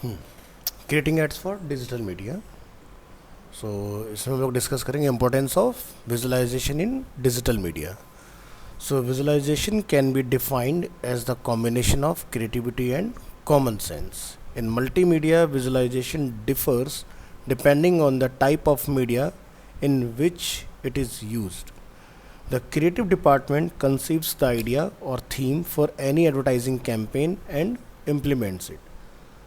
Creating ads for digital media. So इसमें हम लोग डिस्कस करेंगे importance of visualisation in digital media. So visualisation can be defined as the combination of creativity and common sense. In multimedia visualisation differs depending on the type of media in which it is used. The creative department conceives the idea or theme for any advertising campaign and implements it.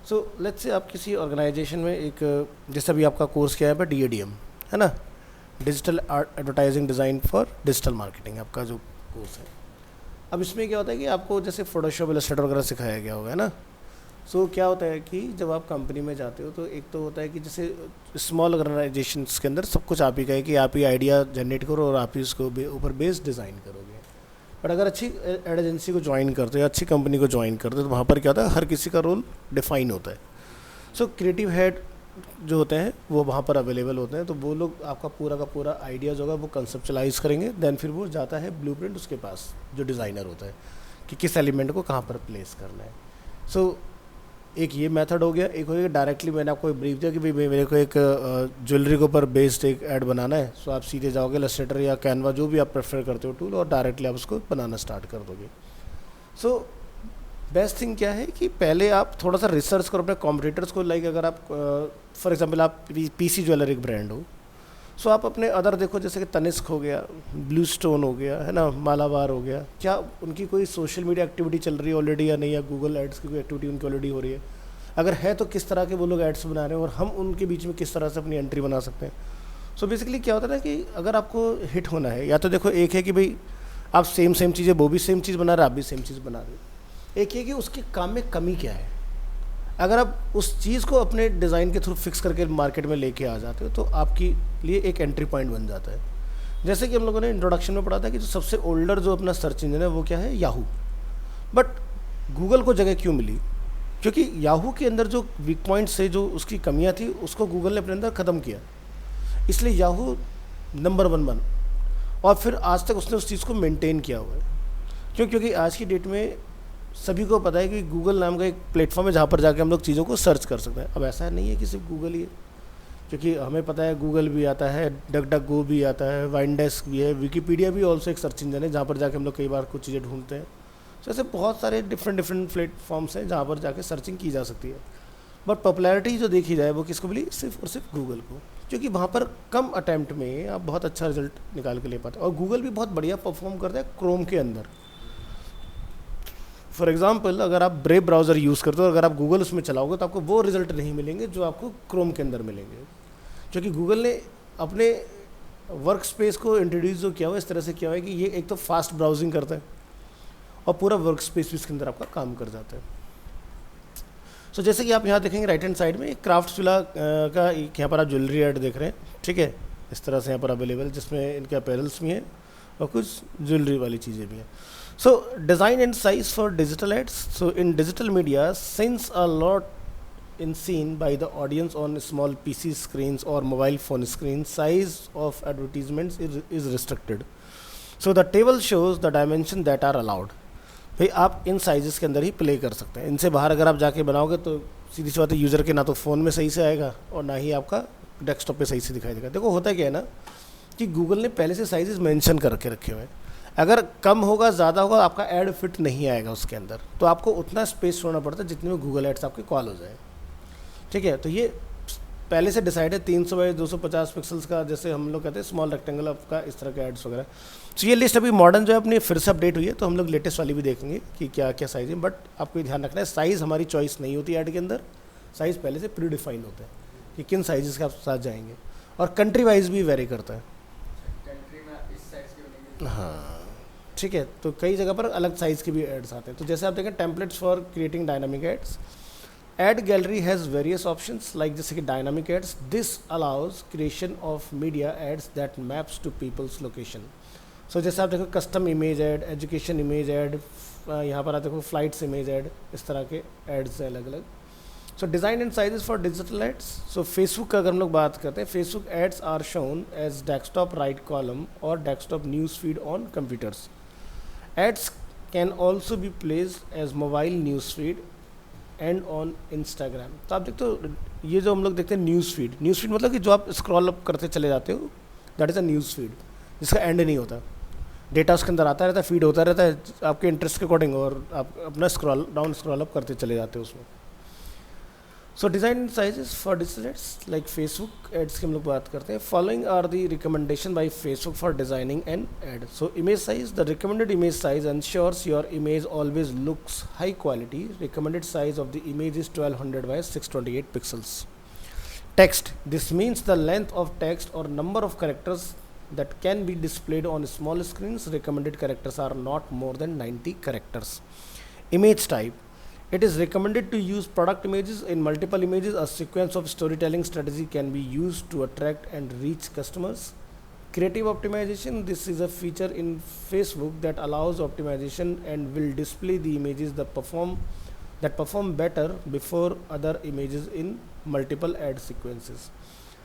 So let's say आप किसी organisation में एक जैसे अभी आपका course क्या है DADM है ना, digital advertising design for digital marketing आपका जो कोर्स है। अब इसमें क्या होता है कि आपको जैसे फोटोशॉप इलस्ट्रेटर वगैरह सिखाया गया होगा है ना। सो क्या होता है कि जब आप कंपनी में जाते हो तो एक तो होता है कि जैसे स्मॉल ऑर्गेनाइजेशंस के अंदर सब कुछ आप ही का है कि आप ही आइडिया जनरेट करो और आप ही उसको ऊपर बेस्ड डिज़ाइन करोगे। बट अगर अच्छी एड एजेंसी को ज्वाइन करते हो या अच्छी कंपनी को ज्वाइन करते हो तो वहाँ पर क्या होता है, हर किसी का रोल डिफाइन होता है। सो क्रिएटिव हेड जो होते हैं वो वहाँ पर अवेलेबल होते हैं, तो वो लोग आपका पूरा का पूरा आइडियाज़ होगा वो कंसेप्चुलाइज करेंगे। देन फिर वो जाता है ब्लूप्रिंट उसके पास जो डिज़ाइनर होता है कि किस एलिमेंट को कहाँ पर प्लेस करना है। सो एक ये मेथड हो गया। एक हो गया डायरेक्टली मैंने आपको एक ब्रीफ दिया कि भाई मेरे को एक ज्वेलरी के ऊपर बेस्ड एक ऐड बनाना है। सो आप सीधे जाओगे इलस्ट्रेटर या कैनवा जो भी आप प्रेफर करते हो टूल और डायरेक्टली आप उसको बनाना स्टार्ट कर दोगे। सो बेस्ट थिंग क्या है कि पहले आप थोड़ा सा रिसर्च करो अपने कॉम्पिटिटर्स को। लाइक अगर आप फॉर एग्जांपल आप पीसी ज्वेलरी एक ब्रांड हो, सो आप अपने अदर देखो जैसे कि तनिष्क हो गया, ब्लू स्टोन हो गया है ना, मालाबार हो गया, क्या उनकी कोई सोशल मीडिया एक्टिविटी चल रही है ऑलरेडी या नहीं, या गूगल एड्स की कोई एक्टिविटी उनकी ऑलरेडी हो रही है। अगर है तो किस तरह के वो लोग एड्स बना रहे हैं और हम उनके बीच में किस तरह से अपनी एंट्री बना सकते हैं। सो बेसिकली क्या होता है ना कि अगर आपको हिट होना है या तो देखो एक है कि भाई आप सेम चीज़ें, वो भी सेम चीज़ बना रहे, आप भी सेम चीज़ बना रहे हो। एक है कि उसके काम में कमी क्या है। अगर आप उस चीज़ को अपने डिज़ाइन के थ्रू फिक्स करके मार्केट में लेके आ जाते हो तो आपके लिए एक एंट्री पॉइंट बन जाता है। जैसे कि हम लोगों ने इंट्रोडक्शन में पढ़ा था कि जो सबसे ओल्डर जो अपना सर्च इंजन है वो क्या है, याहू। बट गूगल को जगह क्यों मिली? क्योंकि याहू के अंदर जो वीक पॉइंट्स है, जो उसकी कमियां थी, उसको गूगल ने अपने अंदर ख़त्म किया। इसलिए याहू नंबर 1 बन और फिर आज तक उसने उस चीज़ को मेंटेन किया हुआ है। क्योंकि आज की डेट में सभी को पता है कि गूगल नाम का एक प्लेटफॉर्म है जहाँ पर जाके हम लोग चीज़ों को सर्च कर सकते हैं। अब ऐसा नहीं है कि सिर्फ गूगल ही है, क्योंकि हमें पता है गूगल भी आता है, डक डक गो भी आता है, वाइनडेस्क भी है, विकीपीडिया भी ऑल्सो एक सर्च इंजन है जहाँ पर जाके हम लोग कई बार कुछ चीज़ें ढूंढते हैं। तो ऐसे बहुत सारे डिफरेंट प्लेटफॉर्म्स हैं जहाँ पर जाके सर्चिंग की जा सकती है। बट पॉपुलैरिटी जो देखी जाए वो किसको मिली? सिर्फ और सिर्फ गूगल को, क्योंकि वहाँ पर कम अटैम्प्ट में आप बहुत अच्छा रिजल्ट निकाल के ले पाते हैं। और गूगल भी बहुत बढ़िया परफॉर्म करता है क्रोम के अंदर। फॉर एग्जाम्पल अगर आप ब्रेव ब्राउज़र यूज़ करते हो और अगर आप गूगल उसमें चलाओगे तो आपको वो रिजल्ट नहीं मिलेंगे जो आपको क्रोम के अंदर मिलेंगे, क्योंकि गूगल ने अपने वर्क स्पेस को इंट्रोड्यूस जो किया हुआ इस तरह से किया हुआ है कि ये एक तो फास्ट ब्राउजिंग करता है और पूरा वर्क स्पेस भी इसके अंदर आपका काम कर जाता है। सो जैसे कि आप यहाँ देखेंगे राइट हैंड साइड में एक क्राफ्ट्सविला का एक यहाँ पर आप ज्वेलरी ऐड देख रहे हैं, ठीक है, इस तरह से यहाँ पर अवेलेबल, जिसमें इनके अपैरल्स भी हैं और कुछ ज्वेलरी वाली चीज़ें भी हैं। So design and size for digital ads. So in digital media, since a lot in seen by the audience on small PC screens or mobile phone screens, size of advertisements is restricted. So the table shows the dimension that are allowed. भाई आप इन sizes के अंदर ही play कर सकते हैं। इनसे बाहर अगर आप जाके बनाओगे तो सीधी सी बात है, यूज़र के ना तो फ़ोन में सही से आएगा और ना ही आपका डेस्कटॉप पे सही से दिखाई देगा। देखो होता क्या है ना कि गूगल ने पहले से साइजेस मेंशन करके रखे हुए हैं। अगर कम होगा ज़्यादा होगा आपका ऐड फिट नहीं आएगा उसके अंदर, तो आपको उतना स्पेस छोड़ना पड़ता है जितने में गूगल एड्स आपके कॉल हो जाए, ठीक है। तो ये पहले से डिसाइड है 300 बाई 250 पिक्सल्स का, जैसे हम लोग कहते हैं स्मॉल रेक्टेंगल आपका, इस तरह के एड्स वगैरह। तो ये लिस्ट अभी मॉडर्न जो है अपनी फिर से अपडेट हुई है, तो हम लोग लेटेस्ट वाली भी देखेंगे कि क्या क्या साइज़ है। बट आपको ये ध्यान रखना है साइज़ हमारी चॉइस नहीं होती ऐड के अंदर, साइज़ पहले से प्री डिफाइन होता है कि किन साइज़ के आप साथ जाएंगे, और कंट्री वाइज भी वेरी करता है। हाँ ठीक है, तो कई जगह पर अलग साइज़ के भी एड्स आते हैं। तो जैसे आप देखें templates for creating dynamic ads, ad gallery has various options like जैसे कि dynamic ads, this allows creation of media ads that maps to people's location. So जैसे आप देखो custom image ad, education image ad, यहाँ पर आप देखो flights image add, इस तरह के एड्स हैं अलग अलग। So design and sizes for digital ads. So Facebook का अगर हम लोग बात करते हैं, Facebook ads are shown as desktop right column और desktop news feed on computers. Ads can also be placed as mobile newsfeed and on Instagram. तो आप देखते हो ये जो हम लोग देखते हैं न्यूज़ फीड मतलब कि जो आप स्क्रॉल अप करते चले जाते हो, that is a news feed जिसका एंड नहीं होता। डेटा उसके अंदर आता रहता है, फीड होता रहता है आपके इंटरेस्ट के अकॉर्डिंग, और आप अपना स्क्रॉल डाउन स्क्रॉल अप करते चले जाते हो उसमें। So design sizes for digital ads like Facebook ads की हम लोग बात करते हैं। Following are the recommendation by Facebook for designing an ad. So image size, the recommended image size ensures your image always looks high quality. Recommended size of the image is 1200 by 628 pixels. Text, this means the length of text or number of characters that can be displayed on small screens. Recommended characters are not more than 90 characters. Image type, it is recommended to use product images in multiple images. A sequence of storytelling strategy can be used to attract and reach customers. Creative optimization, this is a feature in Facebook that allows optimization and will display the images that perform better before other images in multiple ad sequences.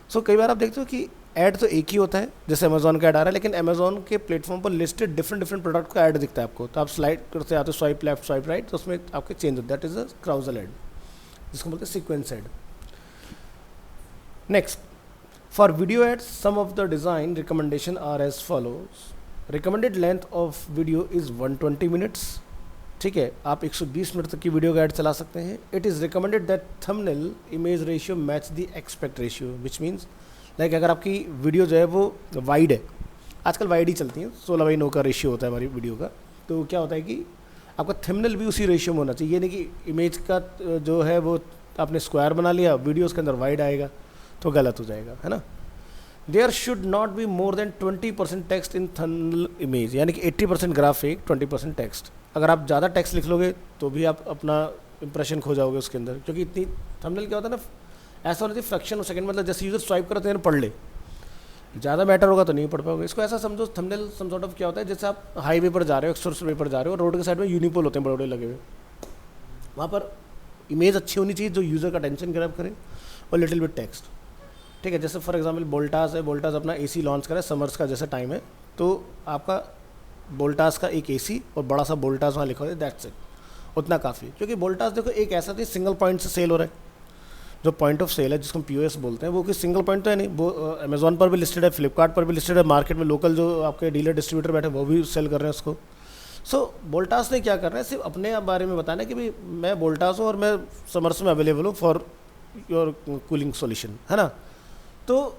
सो कई बार आप देखते हो कि add तो एक ही होता है, जैसे अमेजोन का ऐड आ रहा है, लेकिन अमेजोन के प्लेटफॉर्म पर लिस्टेड डिफरेंट प्रोडक्ट का ऐड दिखता है आपको। तो आप स्लाइड करते आते हो, स्वाइप लेफ्ट स्वाइप राइट, तो उसमें आपके चेंज होता है। That is a carousel ad, जिसको बोलते हैं sequence ad. Next, for video ads some of the design recommendation are as follows. Recommended length of video is 120 minutes. ठीक है, आप 120 मिनट तक की वीडियो का ऐड चला सकते हैं। It is recommended that thumbnail image ratio match the aspect ratio, which means like अगर आपकी वीडियो जो है वो वाइड है, आजकल वाइड ही चलती है, 16:9 का रेशियो होता है हमारी वीडियो का, तो क्या होता है कि आपका थंबनेल भी उसी रेशियो में होना चाहिए। ये नहीं कि इमेज का जो है वो आपने स्क्वायर बना लिया, वीडियो उसके अंदर वाइड आएगा, तो गलत हो जाएगा, है ना। There should not be more than 20% text in thumbnail image, यानी कि 80% ग्राफिक 20% टेक्स्ट। अगर आप ज़्यादा टेक्स्ट लिख लोगे तो भी आप अपना इंप्रेशन खो जाओगे उसके अंदर, क्योंकि इतनी थंबनेल क्या होता है ना, ऐसा होना चाहिए फ्रैक्शन ऑफ सेकंड, मतलब जैसे यूजर स्वाइप करते हैं पढ़ ले, ज़्यादा मैटर होगा तो नहीं पढ़ पाओगे। इसको ऐसा समझो, थंबनेल सम सॉर्ट ऑफ क्या होता है, जैसे आप हाईवे पर जा रहे हो, एक्सप्रेस वे पर जा रहे हो, रोड के साइड में यूनिपोल होते हैं बड़े बड़े लगे हुए, वहाँ पर इमेज अच्छी होनी चाहिए जो यूज़र का अटेंशन ग्रैब करे, और लिटिल बिट टेक्स्ट। ठीक है, जैसे फॉर एग्जांपल बोल्टास है, बोल्टास अपना एसी लॉन्च करा, समर्स का जैसा टाइम है, तो आपका बोल्टास का एक एसी और बड़ा सा बोल्टास वहाँ लिखा होता है, दैट्स इट, उतना काफ़ी। क्योंकि बोल्टास देखो एक ऐसा थी, सिंगल पॉइंट से सेल हो रहा है, जो पॉइंट ऑफ सेल है जिसको हम POS बोलते हैं, वो कोई सिंगल पॉइंट तो है नहीं, वो अमेजोन पर भी लिस्टेड है, फ्लिपकार्ट पर भी लिस्टेड है, मार्केट में लोकल जो आपके डीलर डिस्ट्रीब्यूटर बैठे वो भी सेल कर रहे हैं उसको। सो बोल्टास ने क्या कर रहा है, सिर्फ अपने बारे में बताना है कि भाई मैं बोल्टास हूँ और मैं समर्स में अवेलेबल हूँ फॉर योर कूलिंग सोल्यूशन, है ना। तो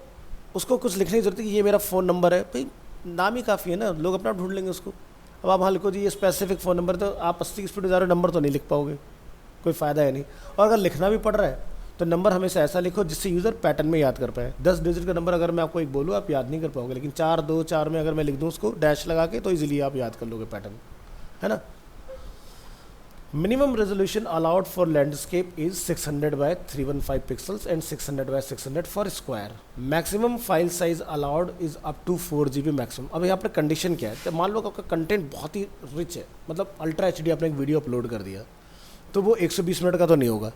उसको कुछ लिखने की जरूरत है कि ये मेरा फ़ोन नंबर है, भाई नाम ही काफ़ी है ना, लोग अपना ढूंढ लेंगे उसको। अब आप वहाँ लिखो जी ये स्पेसिफिक फ़ोन नंबर, तो आप 80 की स्पीड में जा रहे हो, नंबर तो नहीं लिख पाओगे, कोई फ़ायदा है नहीं। और अगर लिखना भी पड़ रहा है तो नंबर हमेशा ऐसा लिखो जिससे यूज़र पैटर्न में याद कर पाए। 10 डिजिट का नंबर अगर मैं आपको एक बोलूँ आप याद नहीं कर पाओगे, लेकिन 424 में अगर मैं लिख दूँ उसको डैश लगा के, तो इजीली आप याद कर लोगे पैटर्न, है ना। Minimum resolution allowed for landscape is 600 by 315 pixels and 600 by 600 for square. Maximum file size allowed is up to 4 GB maximum. अब यहाँ पर कंडीशन क्या है, तो मान लो आपका कंटेंट बहुत ही रिच है, मतलब अल्ट्रा HD आपने एक वीडियो अपलोड कर दिया, तो वो 120 मिनट का तो नहीं होगा।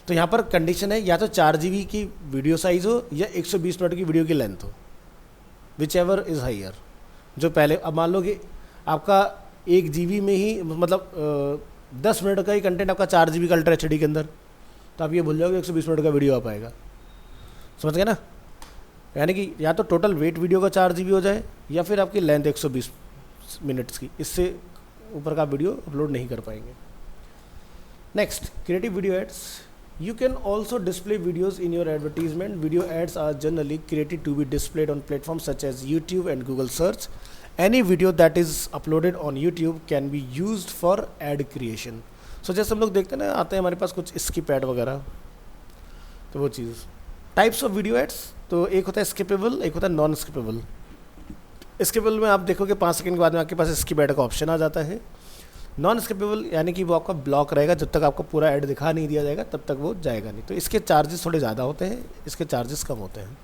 तो यहाँ पर कंडीशन है या तो 4 GB की वीडियो साइज़ हो या 120 मिनट की वीडियो की लेंथ हो, विच एवर इज़ हाइयर। जो पहले, अब मान लो कि आपका 1 GB में ही मतलब 10 मिनट का ही कंटेंट आपका 4 GB का अल्ट्रा HD के अंदर, तो आप ये भूल जाओगे 120 मिनट का वीडियो आ पाएगा, समझ गए ना। यानी कि या तो टोटल वेट वीडियो का 4 GB हो जाए, या फिर आपकी लेंथ 120 मिनट्स की, इससे ऊपर का वीडियो अपलोड नहीं कर पाएंगे। Next, creative video ads. You can also display videos in your advertisement. Video ads are generally created to be displayed on platforms such as YouTube and Google Search. Any video that is uploaded on YouTube can be used for ad creation. So जैसे हम लोग देखते हैं ना, आते हैं हमारे पास कुछ skip ad वगैरह, तो वो चीज़। Types of video ads, तो एक होता है skippable, एक होता है नॉन skippable। skippable में आप देखोगे 5 सेकंड के बाद में आपके पास skip ad का ऑप्शन आ जाता है। नॉन स्किपेबल यानी कि वो आपका ब्लॉक रहेगा, जब तक आपको पूरा ऐड दिखा नहीं दिया जाएगा तब तक वो जाएगा नहीं। तो इसके चार्जेस थोड़े ज़्यादा होते हैं, इसके चार्जेस कम होते हैं।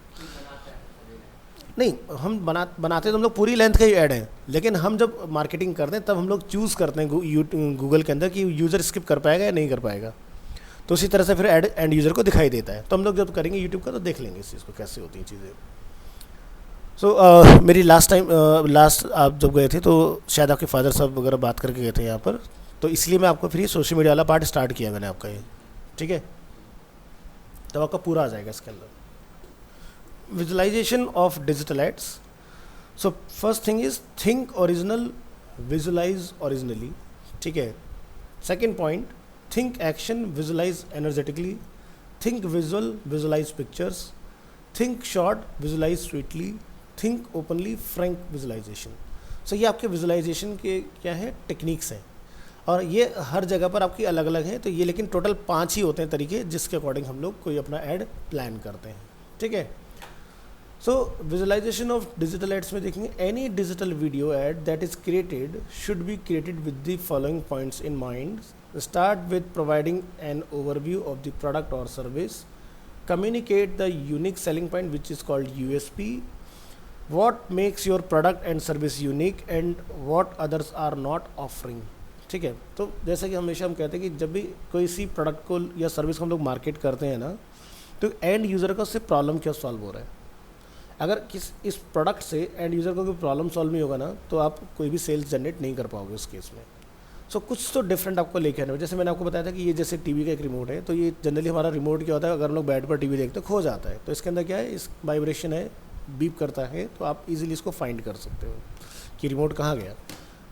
नहीं, हम बनाते तो हम लोग पूरी लेंथ का ही ऐड है, लेकिन हम जब मार्केटिंग करते हैं तब हम लोग चूज़ करते हैं गूगल के अंदर कि यूज़र स्किप कर पाएगा या नहीं कर पाएगा, तो उसी तरह से फिर ऐड एंड यूज़र को दिखाई देता है। तो हम लोग जब करेंगे यूट्यूब का तो देख लेंगे इस चीज़ को कैसे होती हैं चीज़ें। मेरी लास्ट आप जब गए थे तो शायद आपके फादर साहब वगैरह बात करके गए थे यहाँ पर, तो इसलिए मैं आपको फिर ये सोशल मीडिया वाला पार्ट स्टार्ट किया मैंने आपका ये, ठीक है, तब आपका पूरा आ जाएगा इसके अंदर। Visualisation of digital ads. So first thing is think original, visualise originally, ठीक है। Second point, think action, visualise energetically, think visual, visualise pictures, think short, visualise sweetly, think openly, frank visualisation. So ये आपके visualisation के क्या है techniques हैं, और ये हर जगह पर आपकी अलग अलग हैं। तो ये लेकिन टोटल 5 ही होते हैं तरीके जिसके अकॉर्डिंग हम लोग कोई अपना ऐड प्लान करते हैं, ठीक है। सो विजुअलाइजेशन ऑफ डिजिटल एड्स में देखेंगे, any digital video add that is created should be created with the following points in mind. Start with providing an overview of the product और service, communicate the unique selling point which is called USP, what makes your product and service unique and what others are not offering, ठीक है। तो जैसा कि हमेशा हम कहते हैं कि जब भी कोई सी प्रोडक्ट को या सर्विस को हम लोग मार्केट करते हैं ना, तो एंड यूज़र का उससे प्रॉब्लम क्या सॉल्व हो रहा है। अगर इस प्रोडक्ट से एंड यूज़र को कोई प्रॉब्लम सॉल्व नहीं होगा ना, तो आप कोई भी सेल्स जनरेट नहीं कर पाओगे उस केस में। सो कुछ तो डिफरेंट आपको लेके आना है। जैसे मैंने आपको बताया था कि ये जैसे टीवी का एक रिमोट है, तो ये जनरली हमारा रिमोट क्या होता है, अगर हम लोग बेड पर टीवी देखते हैं खो जाता है, तो इसके अंदर क्या है, इस वाइब्रेशन है, बीप करता है, तो आप इजीली इसको फाइंड कर सकते हो कि रिमोट कहाँ गया,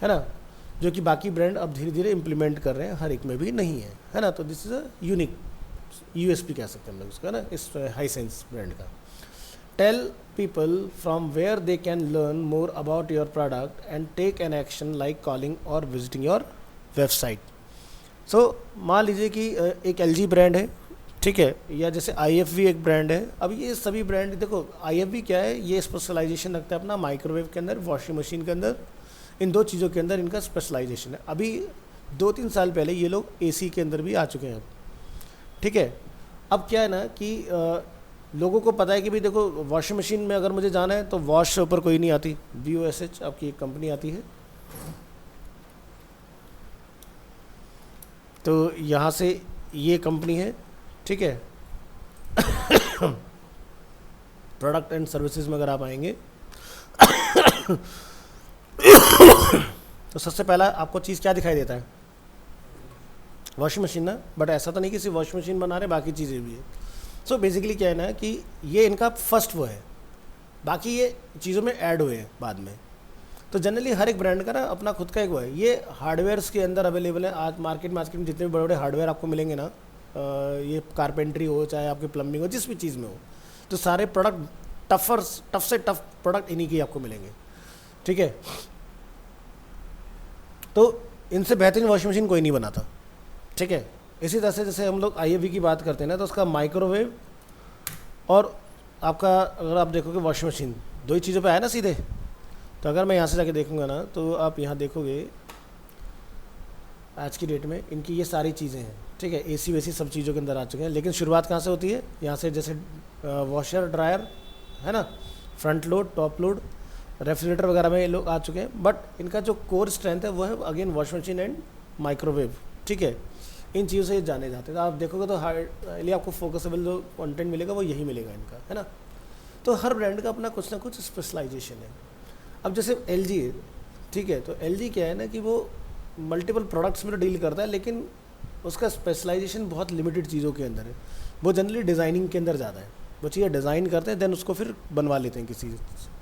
है ना, जो कि बाकी ब्रांड अब धीरे धीरे इम्प्लीमेंट कर रहे हैं, हर एक में भी नहीं है ना। तो this is a unique USP कह सकते हैं हम लोग उसका ना, इस हाइसेंस ब्रांड का। Tell people from where they can learn more about your product and take an action like calling और विजिटिंग योर वेबसाइट। सो मान लीजिए कि एक LG ब्रांड है, ठीक है, या जैसे IFV एक ब्रांड है। अब ये सभी ब्रांड देखो, IFV क्या है, ये स्पेशलाइजेशन रखता है अपना माइक्रोवेव के अंदर, वॉशिंग मशीन के अंदर, इन 2 चीज़ों के अंदर इनका स्पेशलाइजेशन है। अभी 2-3 साल पहले ये लोग AC के अंदर भी आ चुके हैं, ठीक है। अब क्या है ना कि लोगों को पता है कि भाई देखो, वॉशिंग मशीन में अगर मुझे जाना है तो वॉश से ऊपर कोई नहीं आती, VOSH आपकी एक कंपनी आती है, तो यहाँ से ये कंपनी है, ठीक है। प्रोडक्ट एंड सर्विसेज में अगर आप आएंगे तो सबसे पहला आपको चीज़ क्या दिखाई देता है, वॉशिंग मशीन ना। बट ऐसा तो नहीं कि सिर्फ वॉशिंग मशीन बना रहे, बाकी चीज़ें भी है। सो बेसिकली क्या है ना कि ये इनका फर्स्ट वो है, बाकी ये चीज़ों में ऐड हुए हैं बाद में। तो जनरली हर एक ब्रांड का ना अपना खुद का एक वो है। ये हार्डवेयर्स के अंदर अवेलेबल है आज मार्केट में जितने भी बड़े बड़े हार्डवेयर आपको मिलेंगे ना, ये कारपेंट्री हो चाहे आपकी प्लम्बिंग हो, जिस भी चीज़ में हो, तो सारे प्रोडक्ट टफ से टफ प्रोडक्ट इन्हीं के आपको मिलेंगे, ठीक है। तो इनसे बेहतरीन वॉशिंग मशीन कोई नहीं बनाता, ठीक है। इसी तरह से जैसे हम लोग IFV की बात करते हैं ना, तो उसका माइक्रोवेव और आपका अगर आप देखोगे वॉशिंग मशीन, 2 ही चीज़ों पे आया ना सीधे। तो अगर मैं यहाँ से जाके देखूँगा ना, तो आप यहाँ देखोगे आज की डेट में इनकी ये सारी चीज़ें हैं, ठीक है। AC वेसी सब चीज़ों के अंदर आ चुके हैं, लेकिन शुरुआत कहाँ से होती है, यहाँ से जैसे वॉशर ड्रायर है ना, front load, top load, refrigerator वगैरह में ये लोग आ चुके हैं। बट इनका जो कोर स्ट्रेंथ है वो है again washing machine and microwave, ठीक है। इन चीज़ों से ये जाने जाते हैं। तो आप देखोगे तो हार्डली आपको फोकसेबल जो कंटेंट मिलेगा वो यही मिलेगा इनका, है ना। तो हर ब्रांड का अपना कुछ ना कुछ स्पेशलाइजेशन है। अब जैसे LG है, ठीक है, तो LG क्या है ना कि वो मल्टीपल प्रोडक्ट्स में तो डील करता है, लेकिन उसका स्पेशलाइजेशन बहुत लिमिटेड चीज़ों के अंदर है। वो जनरली डिज़ाइनिंग के अंदर ज़्यादा है, वो चीज़ें डिज़ाइन करते हैं, देन उसको फिर बनवा लेते हैं किसी।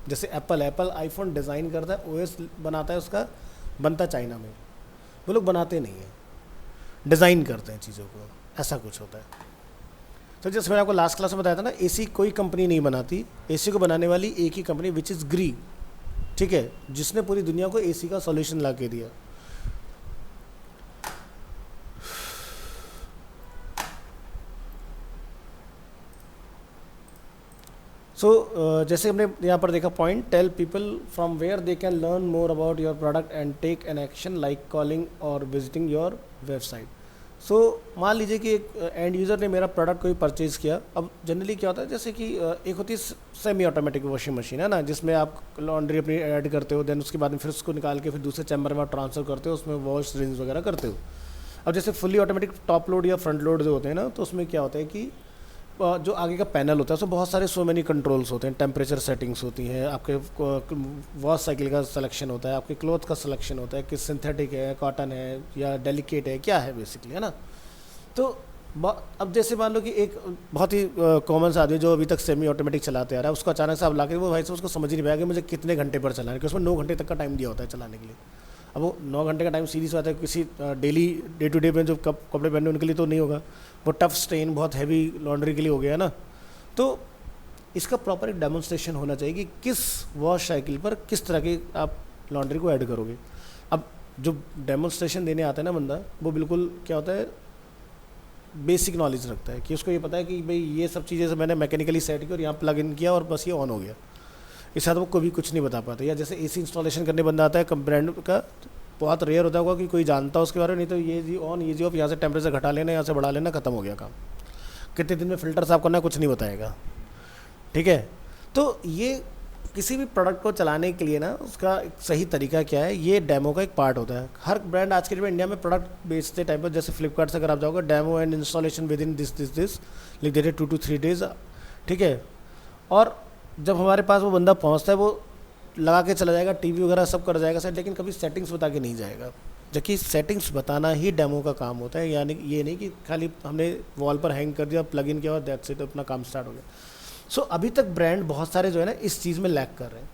जैसे एप्पल आईफोन डिज़ाइन करता है, OS बनाता है, उसका बनता चाइना में, वो लोग बनाते नहीं हैं, डिज़ाइन करते हैं चीज़ों को, ऐसा कुछ होता है। तो जैसे मैंने आपको लास्ट क्लास में बताया था ना, AC कोई कंपनी नहीं बनाती, AC को बनाने वाली एक ही कंपनी विच इज़ ग्री, ठीक है, जिसने पूरी दुनिया को AC का सॉल्यूशन ला के दिया। जैसे हमने यहाँ पर देखा point, tell people from where they can learn more about your product and take an action like calling और विजिटिंग योर वेबसाइट। मान लीजिए कि एक एंड यूज़र ने मेरा प्रोडक्ट कोई परचेज़ किया। अब जनरली क्या होता है, जैसे कि एक होती है सेमी ऑटोमेटिक वॉशिंग मशीन, है ना, जिसमें आप लॉन्ड्री अपनी ऐड करते हो, देन उसके बाद में फिर उसको निकाल के फिर दूसरे चैम्बर में आप ट्रांसफ़र करते हो, उसमें वॉश रिंस वगैरह करते हो। अब जैसे फुली ऑटोमेटिक टॉप लोड या फ्रंट लोड जो होते हैं ना, तो उसमें क्या होता है कि जो आगे का पैनल होता है उसमें बहुत सारे सो मेनी कंट्रोल्स होते हैं, टेम्परेचर सेटिंग्स होती हैं, आपके वॉश साइकिल का सिलेक्शन होता है, आपके क्लॉथ का सिलेक्शन होता है कि सिंथेटिक है, कॉटन है या डेलिकेट है, क्या है बेसिकली, है ना। तो अब जैसे मान लो कि एक बहुत ही कॉमन सा आदमी जो अभी तक सेमी ऑटोमेटिक चलाते आ रहा है, उसको अचानक से आप ला के वो भाई से उसको समझ ही नहीं पाया कि मुझे कितने घंटे पर चलाना है, क्योंकि उसमें 9 घंटे तक का टाइम दिया होता है चलाने के लिए। अब वो 9 घंटे का टाइम सीधी सी बात है किसी डे टू डे में जो कपड़े पहने उनके लिए तो नहीं होगा, वो टफ स्टेन बहुत हैवी लॉन्ड्री के लिए हो गया है ना। तो इसका प्रॉपर एक डेमोन्स्ट्रेशन होना चाहिए कि किस वॉश साइकिल पर किस तरह की आप लॉन्ड्री को ऐड करोगे। अब जो डेमोन्स्ट्रेशन देने आता है ना बंदा, वो बिल्कुल क्या होता है, बेसिक नॉलेज रखता है कि उसको ये पता है कि भाई ये सब चीज़ें से मैंने मैकेनिकली सेट की और यहाँ प्लग इन किया और बस ये ऑन हो गया। इस साथ वो कभी कुछ नहीं बता पाता। या जैसे एसी इंस्टॉलेशन करने बंदा आता है कम ब्रांड का, बहुत रेयर होता होगा कि कोई जानता है उसके बारे में, नहीं तो ये जी ऑन ये जी ऑफ, यहाँ से टेम्परेचर घटा लेना, यहाँ से बढ़ा लेना, खत्म हो गया काम। कितने दिन में फ़िल्टर साफ करना कुछ नहीं बताएगा, ठीक है। तो ये किसी भी प्रोडक्ट को चलाने के लिए ना उसका एक सही तरीका क्या है, ये डेमो का एक पार्ट होता है। हर ब्रांड आज के डेट में इंडिया में प्रोडक्ट बेचते टाइम पर, जैसे फ्लिपकार्ट से अगर आप जाओगे, demo and installation with in this लिख देते 2 to 3 days, ठीक है। और जब हमारे पास वो बंदा पहुंचता है, वो लगा के चला जाएगा, टीवी वगैरह सब कर जाएगा सेट, लेकिन कभी सेटिंग्स बता के नहीं जाएगा, जबकि सेटिंग्स बताना ही डेमो का काम होता है। यानी ये नहीं कि खाली हमने वॉल पर हैंग कर दिया, प्लग इन किया और दैट्स इट, अपना काम स्टार्ट हो गया। सो अभी तक ब्रांड बहुत सारे जो है ना इस चीज़ में लैक कर रहे हैं।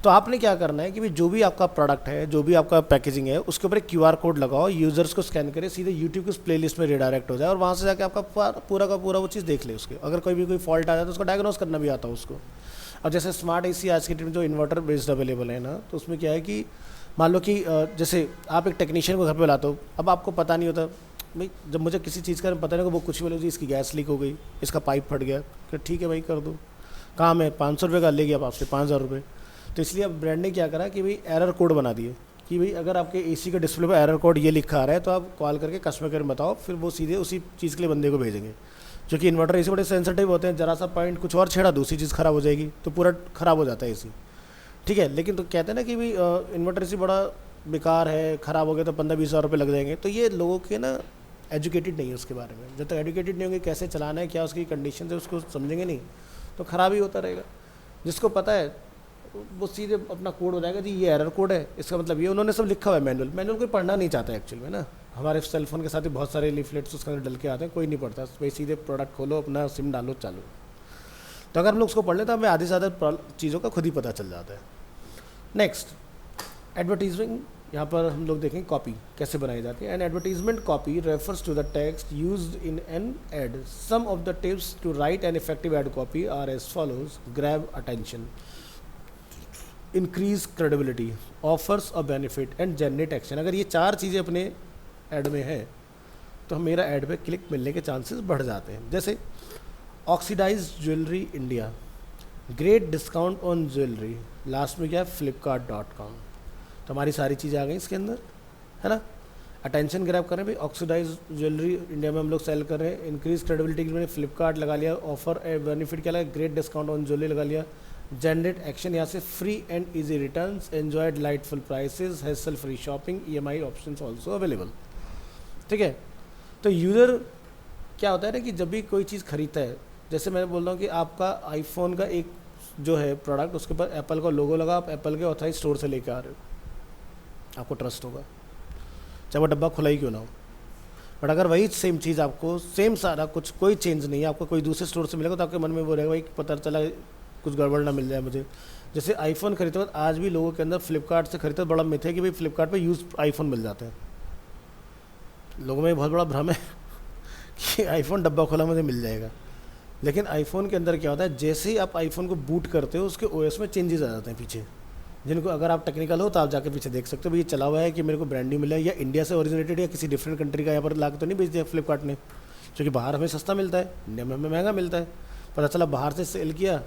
तो आपने क्या करना है कि भाई जो भी आपका प्रोडक्ट है, जो भी आपका पैकेजिंग है, उसके ऊपर एक QR कोड लगाओ, यूज़र्स को स्कैन करे, सीधे यूट्यूब की उस प्लेलिस्ट में रिडायरेक्ट हो जाए और वहाँ से जाके आपका पूरा का पूरा वो चीज़ देख ले। उसके अगर कोई फॉल्ट आ जाए तो उसको डायग्नोस करना भी आता है उसको। और जैसे स्मार्ट AC आज की डेट में जो इन्वर्टर बेस्ड अवेलेबल है ना, तो उसमें क्या है कि मान लो कि जैसे आप एक टेक्नीशियन को घर पे लाते हो, अब आपको पता नहीं होता भाई, जब मुझे किसी चीज़ का पता नहीं होगा, वो कुछ भी बोले जी इसकी गैस लीक हो गई, इसका पाइप फट गया, फिर ठीक है भाई कर दो, काम है, 500 रुपये का ले गया आप आपसे 5000 रुपये। तो इसलिए अब ब्रांड ने क्या करा कि भाई एरर कोड बना दिए कि भाई अगर आपके AC के डिस्प्ले पर एरर कोड ये लिखा आ रहा है तो आप कॉल करके कस्टमर केयर में बताओ, फिर वो सीधे उसी चीज़ के लिए बंदे को भेजेंगे। क्योंकि इन्वर्टर AC बड़े सेंसिटिव होते हैं, जरा सा पॉइंट कुछ और छेड़ा दूसरी चीज़ ख़राब हो जाएगी, तो पूरा ख़राब हो जाता है AC, ठीक है। लेकिन तो कहते हैं ना कि भाई इन्वर्टर AC बड़ा बेकार है, ख़राब हो गया तो 15-20 हज़ार रुपये लग जाएंगे। तो ये लोगों के ना एजुकेटेड नहीं है उसके बारे में। जब तक एजुकेटेड नहीं होंगे कैसे चलाना है, क्या उसकी कंडीशन है, उसको समझेंगे नहीं तो ख़राब ही होता रहेगा। जिसको पता है वो सीधे अपना कोड हो जाएगा जी ये एरर कोड है, इसका मतलब ये, उन्होंने सब लिखा हुआ है मैनुअल कोई पढ़ना नहीं चाहता है एक्चुअल में ना। हमारे सेलफोन के साथ ही बहुत सारे लीफलेट्स उसके अंदर डल के आते हैं, कोई नहीं पढ़ता, भाई सीधे प्रोडक्ट खोलो, अपना सिम डालो, चालू। तो अगर हम लोग उसको पढ़ लें तो हमें आधी से ज़्यादा चीज़ों का खुद ही पता चल जाता है। Next, advertisement. यहाँ पर हम लोग देखें कॉपी कैसे बनाई जाती है। An advertisement copy refers to the text used in an ad. Some of the tips to write an effective ad copy are as follows. Grab attention, increase credibility, offers a benefit and generate action. अगर ये 4 चीज़ें अपने add में है तो मेरा add पे click मिलने के चांसेस बढ़ जाते हैं। जैसे oxidise jewellery India, great discount on jewellery, last में क्या है flipkart.com। तो हमारी सारी चीज़ें आ गई इसके अंदर, है ना। अटेंशन ग्रैब कर रहे हैं भाई, ऑक्सीडाइज ज्वेलरी इंडिया में हम लोग सेल कर रहे हैं। इंक्रीज क्रेडिबिलिटी के लिए फ्लिपकार्ट लगा लिया, ऑफर बेनिफिट क्या लगा, ग्रेट डिस्काउंट ऑन ज्वेलरी लगा लिया। जनरेट एक्शन, यहाँ से free and easy returns, enjoy delightful prices, hassle free shopping, EMI options also available, ठीक है। तो यूज़र क्या होता है ना कि जब भी कोई चीज़ खरीदता है, जैसे मैं बोल रहा हूँ कि आपका आईफोन का एक जो है प्रोडक्ट, उसके ऊपर एप्पल का लोगो लगा, आप एप्पल के ऑथराइज स्टोर से लेकर आ रहे हो, आपको ट्रस्ट होगा चाहे वो डब्बा खुला ही क्यों ना हो। बट अगर वही सेम चीज़ आपको सेम सारा कुछ कोई चेंज नहीं है, आपको कोई दूसरे स्टोर से मिलेगा तो आपके मन में वो रहेगा भाई पता चला कुछ गड़बड़ ना मिल जाए मुझे। जैसे आईफोन खरीदते वक्त आज भी लोगों के अंदर फ्लिपकार्ट से खरीदते बड़ा मिथ है कि भाई फ्लिपकार्ट पे यूज आईफोन मिल जाते हैं। लोगों में बहुत बड़ा भ्रम है कि आईफोन डब्बा खुला मुझे मिल जाएगा। लेकिन आईफोन के अंदर क्या होता है, जैसे ही आप आईफोन को बूट करते हो उसके OS में चेंजेस आ जाते हैं पीछे, जिनको अगर आप टेक्निकल हो तो आप जाके पीछे देख सकते हो भाई ये चला हुआ है कि मेरे को ब्रांड न्यू मिला है या इंडिया से ओरिजिनेटेड या किसी डिफरेंट कंट्री का यहाँ पर ला के तो नहीं बेच दिया फ्लिपकार्ट ने, क्योंकि बाहर हमें सस्ता मिलता है, इंडिया में हमें महंगा मिलता है। पता चला बाहर से सेल किया,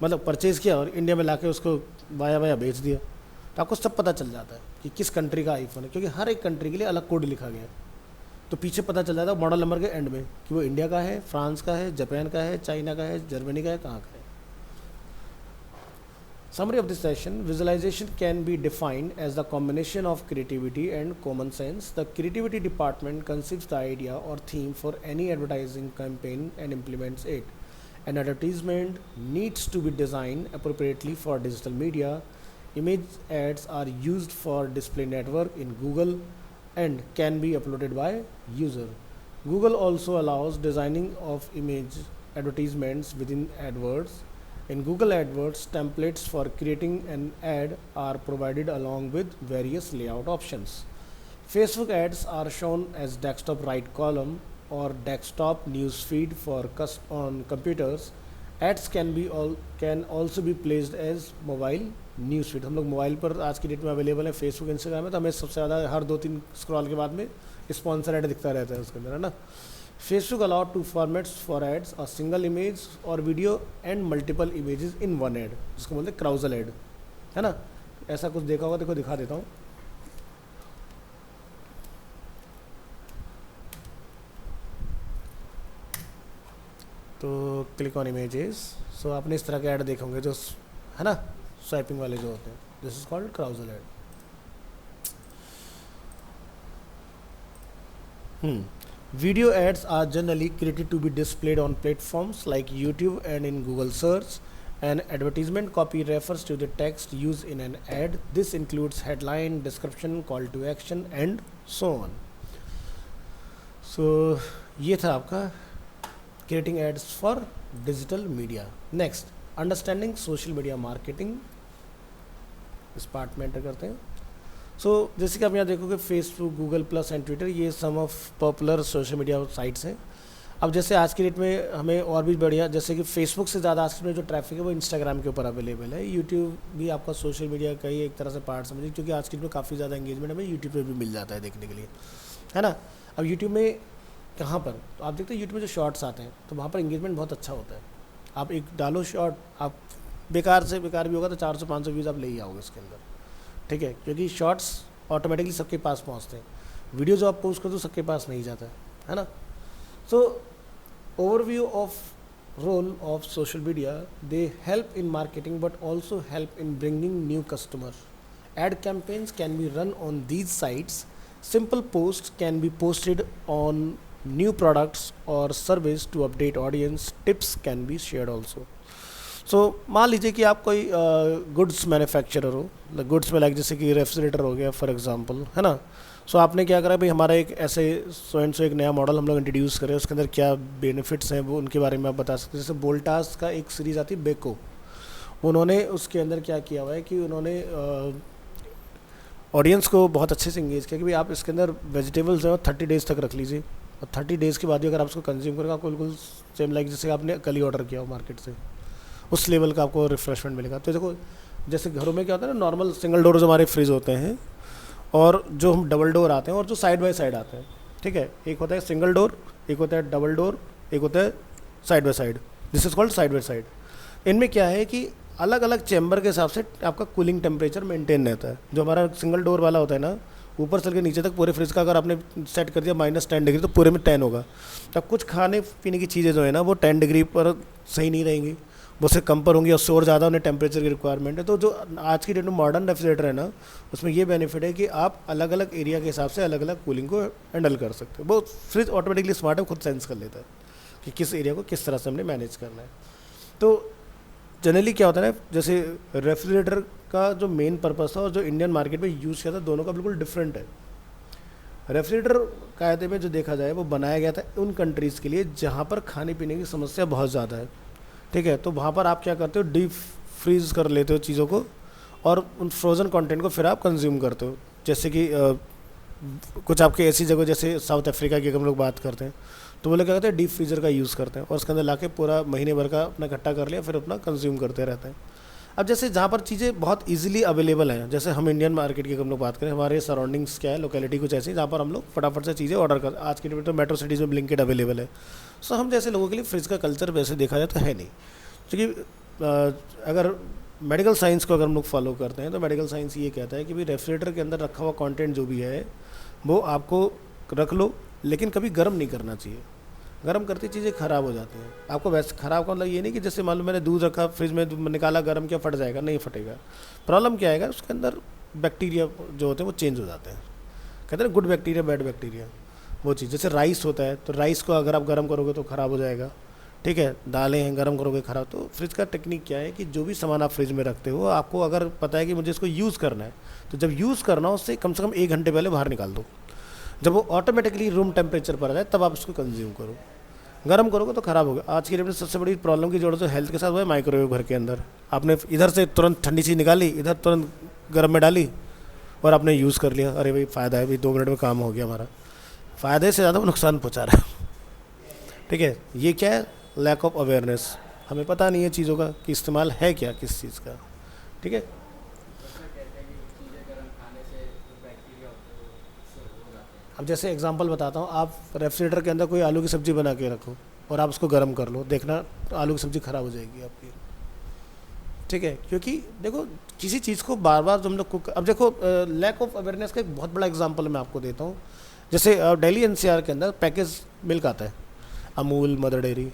मतलब परचेज़ किया और इंडिया में ला के उसको वाया बेच दिया। तो आपको सब पता चल जाता है कि किस कंट्री का आईफोन है, क्योंकि हर एक कंट्री के लिए अलग कोड लिखा गया है। तो पीछे पता चल जाता है मॉडल नंबर के एंड में कि वो इंडिया का है, फ्रांस का है, जापान का है, चाइना का है, जर्मनी का है, कहाँ का है। Summary of this session: visualization can be defined as the combination of creativity and common sense. The creativity department conceives the idea or theme for any advertising campaign and implements it. An advertisement needs to be designed appropriately for digital media. Image ads are used for display network in Google and can be uploaded by user. Google also allows designing of image advertisements within AdWords. In Google AdWords, templates for creating an ad are provided along with various layout options. Facebook ads are shown as desktop right column or desktop news feed for on computers. Ads can also be placed as mobile news feed. हम लोग mobile पर आज की date में available है, Facebook Instagram है, तो हमें सबसे ज़्यादा हर 2-3 स्क्रॉल के बाद में स्पॉन्सर ऐड दिखता रहता है उसके अंदर, है ना. Facebook allowed two formats for ads, a single image or video and multiple images in one ad, जिसको बोलते हैं क्राउजल एड, है ना. ऐसा कुछ देखा होगा, देखो दिखा देता हूँ. तो क्लिक ऑन इमेजेस. सो आपने इस तरह के ऐड देखे होंगे जो, है ना, स्वाइपिंग वाले जो होते हैं. This is called carousel add. Video ads are generally created to be displayed on platforms like YouTube and in Google search. An advertisement copy refers to the text used in an ad. This includes headline, description, call to action and so on. So ये था आपका creating ads for digital media. Next, understanding social media marketing. इस part में enter करते हैं. So जैसे कि आप यहाँ देखोगे Facebook, Google plus and Twitter, ये some of popular social media sites हैं. अब जैसे आज की डेट में हमें और भी बढ़िया, जैसे कि फेसबुक से ज़्यादा आज में जो ट्रैफिक है वो इंस्टाग्राम के ऊपर अवेलेबल है. यूट्यूब भी आपका सोशल मीडिया का ही एक तरह से पार्ट समझिए, क्योंकि आज की डेट में काफ़ी ज़्यादा एंगेजमेंट हमें यूट्यूब पर भी मिल जाता है देखने के लिए, है ना. अब यूट्यूब में कहाँ पर, तो आप देखते हैं यूट्यूब में जो शॉर्ट्स आते हैं तो वहाँ पर एंगेजमेंट बहुत अच्छा होता है. आप एक डालो शॉर्ट, आप बेकार से बेकार भी होगा तो 400-500 व्यूज़ आप ले ही आओगे इसके अंदर, ठीक है, क्योंकि शॉर्ट्स ऑटोमेटिकली सबके पास पहुंचते हैं. वीडियो जो आप पोस्ट कर दो सबके पास नहीं जाता है ना. So overview of role of social media, they help in marketing but also help in bringing new customer. Ad campaigns can be run on these sites. Simple post can be posted on new products और service to update audience. Tips can be shared also. So मान लीजिए कि आप कोई goods manufacturer हो, goods में like जैसे कि रेफ्रिजरेटर हो गया फॉर एग्जांपल, है ना. सो आपने क्या करा भाई, हमारा एक ऐसे सो एंड सो एक नया मॉडल हम लोग इंट्रोड्यूस करें, उसके अंदर क्या बेनिफिट्स हैं वो उनके बारे में आप बता सकते हैं. जैसे वोल्टास का एक सीरीज़ आती है बेको, उन्होंने उसके अंदर क्या किया हुआ है कि उन्होंने ऑडियंस को बहुत अच्छे से इंगेज किया कि भाई आप इसके अंदर वेजिटेबल्स हैं 30 डेज़ तक रख लीजिए, और 30 डेज़ के बाद भी अगर आप उसको कंज्यूम करेंगे आपको बिल्कुल सेम लाइक जैसे आपने कल ही ऑर्डर किया हो मार्केट से, उस लेवल का आपको रिफ्रेशमेंट मिलेगा. तो देखो जैसे घरों में क्या होता है ना, नॉर्मल सिंगल डोर जो हमारे फ्रिज होते हैं और जो हम डबल डोर आते हैं और जो साइड बाय साइड आते हैं, ठीक है. एक होता है सिंगल डोर, एक होता है डबल डोर, एक होता है side by side. This is called side by side. इनमें क्या है कि अलग अलग चैम्बर के हिसाब से आपका कूलिंग टेम्परेचर मेंटेन रहता है. जो हमारा सिंगल डोर वाला होता है ना, ऊपर से लेकर नीचे तक पूरे फ्रिज का अगर आपने सेट कर दिया -10 डिग्री तो पूरे में 10 होगा. अब कुछ खाने पीने की चीज़ें जो है ना वो 10 डिग्री पर सही नहीं रहेंगी, वो से कम पर होंगी और शोर ज़्यादा उन्हें टेम्परेचर की रिक्वायरमेंट है. तो जो आज की डेट में मॉडर्न रेफ्रिजरेटर है ना, उसमें ये बेनिफिट है कि आप अलग अलग एरिया के हिसाब से अलग अलग कूलिंग को हैंडल कर सकते हो. वो फ्रिज ऑटोमेटिकली स्मार्ट है, खुद सेंस कर लेता है कि किस एरिया को किस तरह से हमने मैनेज करना है. तो जनरली क्या होता है ना, जैसे रेफ्रिजरेटर का जो मेन पर्पस था और जो इंडियन मार्केट में यूज़ किया था, दोनों का बिल्कुल डिफरेंट है. रेफ्रिजरेटर कायदे में जो देखा जाए वो बनाया गया था उन कंट्रीज़ के लिए जहाँ पर खाने पीने की समस्या बहुत ज़्यादा है, ठीक है. तो वहाँ पर आप क्या करते हो, डीप फ्रीज़ कर लेते हो चीज़ों को और उन फ्रोज़न कंटेंट को फिर आप कंज्यूम करते हो. जैसे कि कुछ आपके ऐसी जगह जैसे साउथ अफ्रीका की हम लोग बात करते हैं तो वो लोग क्या करते हैं, डीप फ्रीज़र का यूज़ करते हैं और उसके अंदर लाके पूरा महीने भर का अपना इकट्ठा कर लिया, फिर अपना कंज्यूम करते रहते हैं. अब जैसे जहाँ पर चीज़ें बहुत इजीली अवेलेबल हैं, जैसे हम इंडियन मार्केट की हम लोग बात करें, हमारे सराउंडिंग्स क्या है, लोकेलिटी कुछ ऐसी जहाँ पर हम लोग फटाफट से चीज़ें ऑर्डर कर, आज की डेट में तो मेट्रो सिटीज़ में ब्लिंकिट अवेलेबल है. सो हम जैसे लोगों के लिए फ्रिज का कल्चर वैसे देखा जाए तो है नहीं, क्योंकि अगर मेडिकल साइंस को अगर हम लोग फॉलो करते हैं तो मेडिकल साइंस ये कहता है कि भाई रेफ्रिजरेटर के अंदर रखा हुआ कंटेंट जो भी है वो आपको रख लो, लेकिन कभी गर्म नहीं करना चाहिए. गर्म करती चीज़ें ख़राब हो जाती हैं। आपको वैसे ख़राब का मतलब ये नहीं कि जैसे मान लो मैंने दूध रखा फ्रिज में, निकाला गर्म किया, फट जाएगा, नहीं फटेगा। प्रॉब्लम क्या आएगा, उसके अंदर बैक्टीरिया जो होते हैं वो चेंज हो जाते हैं। कहते हैं गुड बैक्टीरिया बैड बैक्टीरिया, वो चीज़। जैसे राइस होता है, तो राइस को अगर आप गर्म करोगे तो ख़राब हो जाएगा, ठीक है। दालें हैं, गर्म करोगे ख़राब। तो फ्रिज का टेक्निक क्या है कि जो भी सामान आप फ्रिज में रखते हो, आपको अगर पता है कि मुझे इसको यूज़ करना है, तो जब यूज़ करना हो उससे कम से कम 1 घंटे पहले बाहर निकाल दो। जब वो ऑटोमेटिकली रूम टेम्परेचर पर आ जाए तब आप उसको कंज्यूम करो। गर्म करोगे तो ख़राब होगा। आज की डेट में सबसे बड़ी प्रॉब्लम की जोड़ तो हेल्थ के साथ वो है माइक्रोवेव घर के अंदर। आपने इधर से तुरंत ठंडी चीज़ निकाली, इधर तुरंत गर्म में डाली और आपने यूज़ कर लिया। अरे भाई फ़ायदा है, भाई 2 मिनट में काम हो गया हमारा। फ़ायदे से ज़्यादा वो नुकसान पहुँचा रहा है, ठीक है। ये क्या है, लैक ऑफ अवेयरनेस। हमें पता नहीं है चीज़ों का कि इस्तेमाल है क्या किस चीज़ का, ठीक है। अब जैसे एग्जांपल बताता हूँ, आप रेफ्रिजरेटर के अंदर कोई आलू की सब्ज़ी बना के रखो और आप उसको गर्म कर लो, देखना तो आलू की सब्ज़ी ख़राब हो जाएगी आपकी, ठीक है। क्योंकि देखो किसी चीज़ को बार बार तुम लोग कुक, अब देखो लैक ऑफ अवेयरनेस का एक बहुत बड़ा एग्जांपल मैं आपको देता हूँ। जैसे दिल्ली एनसीआर के अंदर पैकेज मिल्क आता है, अमूल, मदर डेयरी।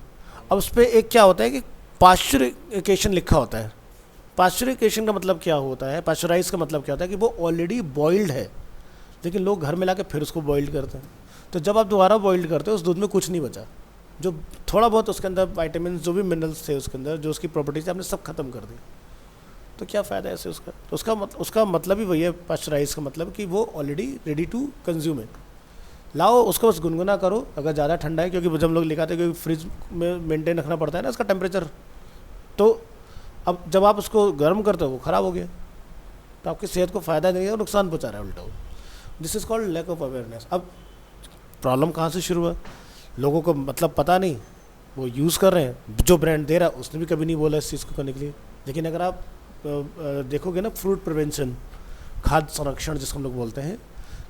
अब उस पर एक क्या होता है कि पाश्चराइजेशन लिखा होता है। पाश्चराइजेशन का मतलब क्या होता है, पाश्चराइज का मतलब क्या होता है कि वो ऑलरेडी बॉइल्ड है, लेकिन लोग घर में ला के फिर उसको बॉइल्ड करते हैं। तो जब आप दोबारा बॉइल्ड करते हो उस दूध में कुछ नहीं बचा, जो थोड़ा बहुत उसके अंदर वाइटामिन, जो भी मिनरल्स थे उसके अंदर, जो उसकी प्रॉपर्टीज आपने सब खत्म कर दी। तो क्या फ़ायदा है ऐसे उसका। तो उसका मतलब ही वही है, पाश्चराइज का मतलब कि वो ऑलरेडी रेडी टू कंज्यूम है। लाओ उसको बस गुनगुना करो, अगर ज़्यादा ठंडा है, क्योंकि जब हम लोग लिखाते हैं क्योंकि फ्रिज में मेंटेन रखना पड़ता है ना उसका टेम्परेचर। तो अब जब आप उसको गर्म करते हो वो ख़राब हो गया, तो आपकी सेहत को फ़ायदा नहीं है, नुकसान पहुँचा रहा है उल्टा। This is called lack of awareness. अब प्रॉब्लम कहाँ से शुरू हुआ, लोगों को मतलब पता नहीं, वो यूज़ कर रहे हैं। जो ब्रांड दे रहा है उसने भी कभी नहीं बोला इस चीज़ को करने के लिए। लेकिन अगर आप देखोगे ना, फ्रूट प्रिवेंशन, खाद्य संरक्षण जिसको हम लोग बोलते हैं,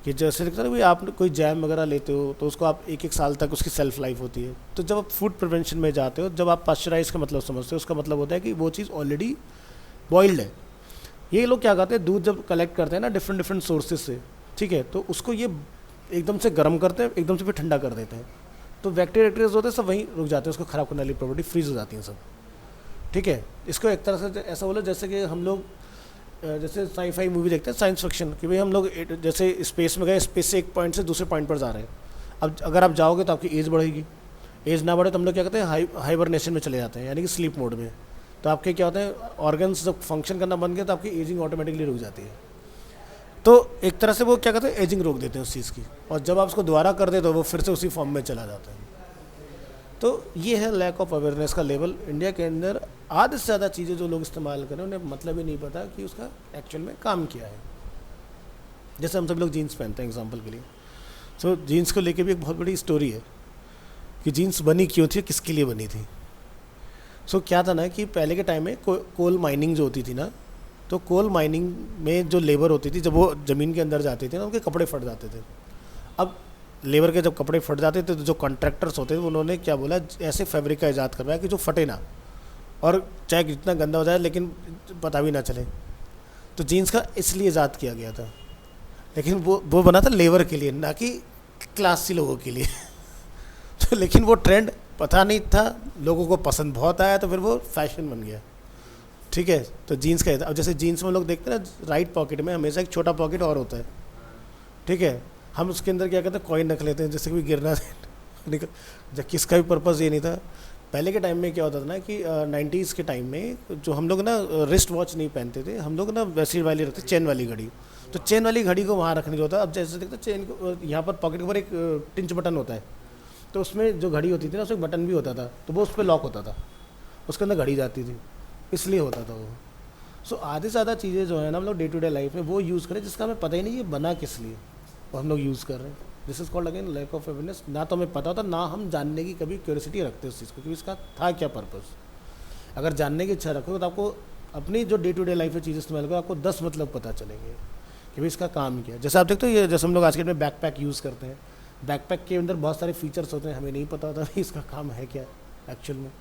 कि जैसे दिखता है भाई आप कोई जैम वगैरह लेते हो तो उसको आप 1-1 साल तक उसकी सेल्फ लाइफ होती है। तो जब आप फूड प्रिवेंशन में जाते हो, जब आप पाश्चराइज का मतलब समझते हो, उसका मतलब होता है कि वो चीज़ ऑलरेडी बॉइल्ड है। ये लोग क्या करते हैं, दूध जब कलेक्ट करते हैं ना डिफरेंट डिफरेंट सोर्सेज से, ठीक है, तो उसको ये एकदम से गर्म करते हैं, एकदम से फिर ठंडा कर देते हैं। तो बैक्टीरिया होते हैं सब वहीं रुक जाते हैं, उसको ख़राब करने वाली प्रॉपर्टी फ्रीज हो जाती हैं सब, ठीक है। इसको एक तरह से ऐसा बोलो जैसे कि हम लोग जैसे साई-फाई मूवी देखते हैं, साइंस फिक्शन, कि भाई हम लोग जैसे स्पेस में गए, स्पेस से एक पॉइंट से दूसरे पॉइंट पर जा रहे हैं। अब अगर आप जाओगे तो आपकी एज बढ़ेगी, एज ना बढ़े तो हम लोग क्या कहते हैं, हाइबरनेशन में चले जाते हैं, यानी कि स्लीप मोड में। तो आपके क्या होते हैं, ऑर्गन्स जब फंक्शन करना बंद गया तो आपकी एजिंग ऑटोमेटिकली रुक जाती है। तो एक तरह से वो क्या कहते हैं, एजिंग रोक देते हैं उस चीज़ की, और जब आप उसको दोबारा कर दे तो वो फिर से उसी फॉर्म में चला जाता है। तो ये है लैक ऑफ अवेयरनेस का लेवल। इंडिया के अंदर आधे से ज़्यादा चीज़ें जो लोग इस्तेमाल करें उन्हें मतलब ही नहीं पता कि उसका एक्चुअल में काम क्या है। जैसे हम सब लोग जीन्स पहनते हैं एग्जांपल के लिए, तो जीन्स को लेके भी एक बहुत बड़ी स्टोरी है कि जीन्स बनी क्यों थी, किसके लिए बनी थी। क्या था ना कि पहले के टाइम में कोल माइनिंग जो होती थी ना, तो कोल माइनिंग में जो लेबर होती थी, जब वो ज़मीन के अंदर जाते थे ना, उनके कपड़े फट जाते थे। अब लेबर के जब कपड़े फट जाते थे तो जो कॉन्ट्रैक्टर्स होते थे उन्होंने क्या बोला, ऐसे फैब्रिक का ईजाद करवाया कि जो फटे ना, और चाहे जितना गंदा हो जाए लेकिन पता भी ना चले। तो जीन्स का इसलिए ईजाद किया गया था, लेकिन वो बना था लेबर के लिए, ना कि क्लासी लोगों के लिए। तो लेकिन वो ट्रेंड पता नहीं था, लोगों को पसंद बहुत आया, तो फिर वो फैशन बन गया, ठीक है। तो जीन्स का, अब जैसे जीन्स में लोग देखते हैं ना, राइट पॉकेट में हमेशा एक छोटा पॉकेट और होता है, ठीक है। हम उसके अंदर क्या कहते हैं, कॉइन रख लेते हैं जिससे कोई गिरना निकल, जबकि किसका भी पर्पज़ ये नहीं था। पहले के टाइम में क्या होता था ना कि 90s के टाइम में जो हम लोग ना रिस्ट वॉच नहीं पहनते थे, हम लोग ना वैसी वाली रखते, चेन वाली घड़ी। तो चेन वाली घड़ी को वहाँ रखने जो होता है, अब जैसे देखते चेन को यहाँ पर पॉकेट के ऊपर एक टिंच बटन होता है, तो उसमें जो घड़ी होती थी ना उसमें बटन भी होता था, तो वो उस पर लॉक होता था, उसके अंदर घड़ी जाती थी, इसलिए होता था वो। आधे से ज़्यादा चीज़ें जो है ना हम लोग डे टू डे लाइफ में वो यूज़ करें जिसका हमें पता ही नहीं ये बना किस लिए, और हम लोग यूज़ कर रहे हैं। This is called again lack of awareness. ना तो हमें पता होता, ना हम जानने की कभी क्यूरियोसिटी रखते उस चीज़ को कि इसका था क्या पर्पज़। अगर जानने की इच्छा रखोगे तो आपको अपनी जो डे टू डे लाइफ में चीज़ इस्तेमाल करो, आपको 10 मतलब पता चलेंगे कि भाई इसका काम क्या है। जैसे आप देखते हो, ये जैसे हम लोग आज के डेट में बैकपैक यूज़ करते हैं, बैकपैक के अंदर बहुत सारे फीचर्स होते हैं, हमें नहीं पता होता भाई इसका काम है क्या एक्चुअल में।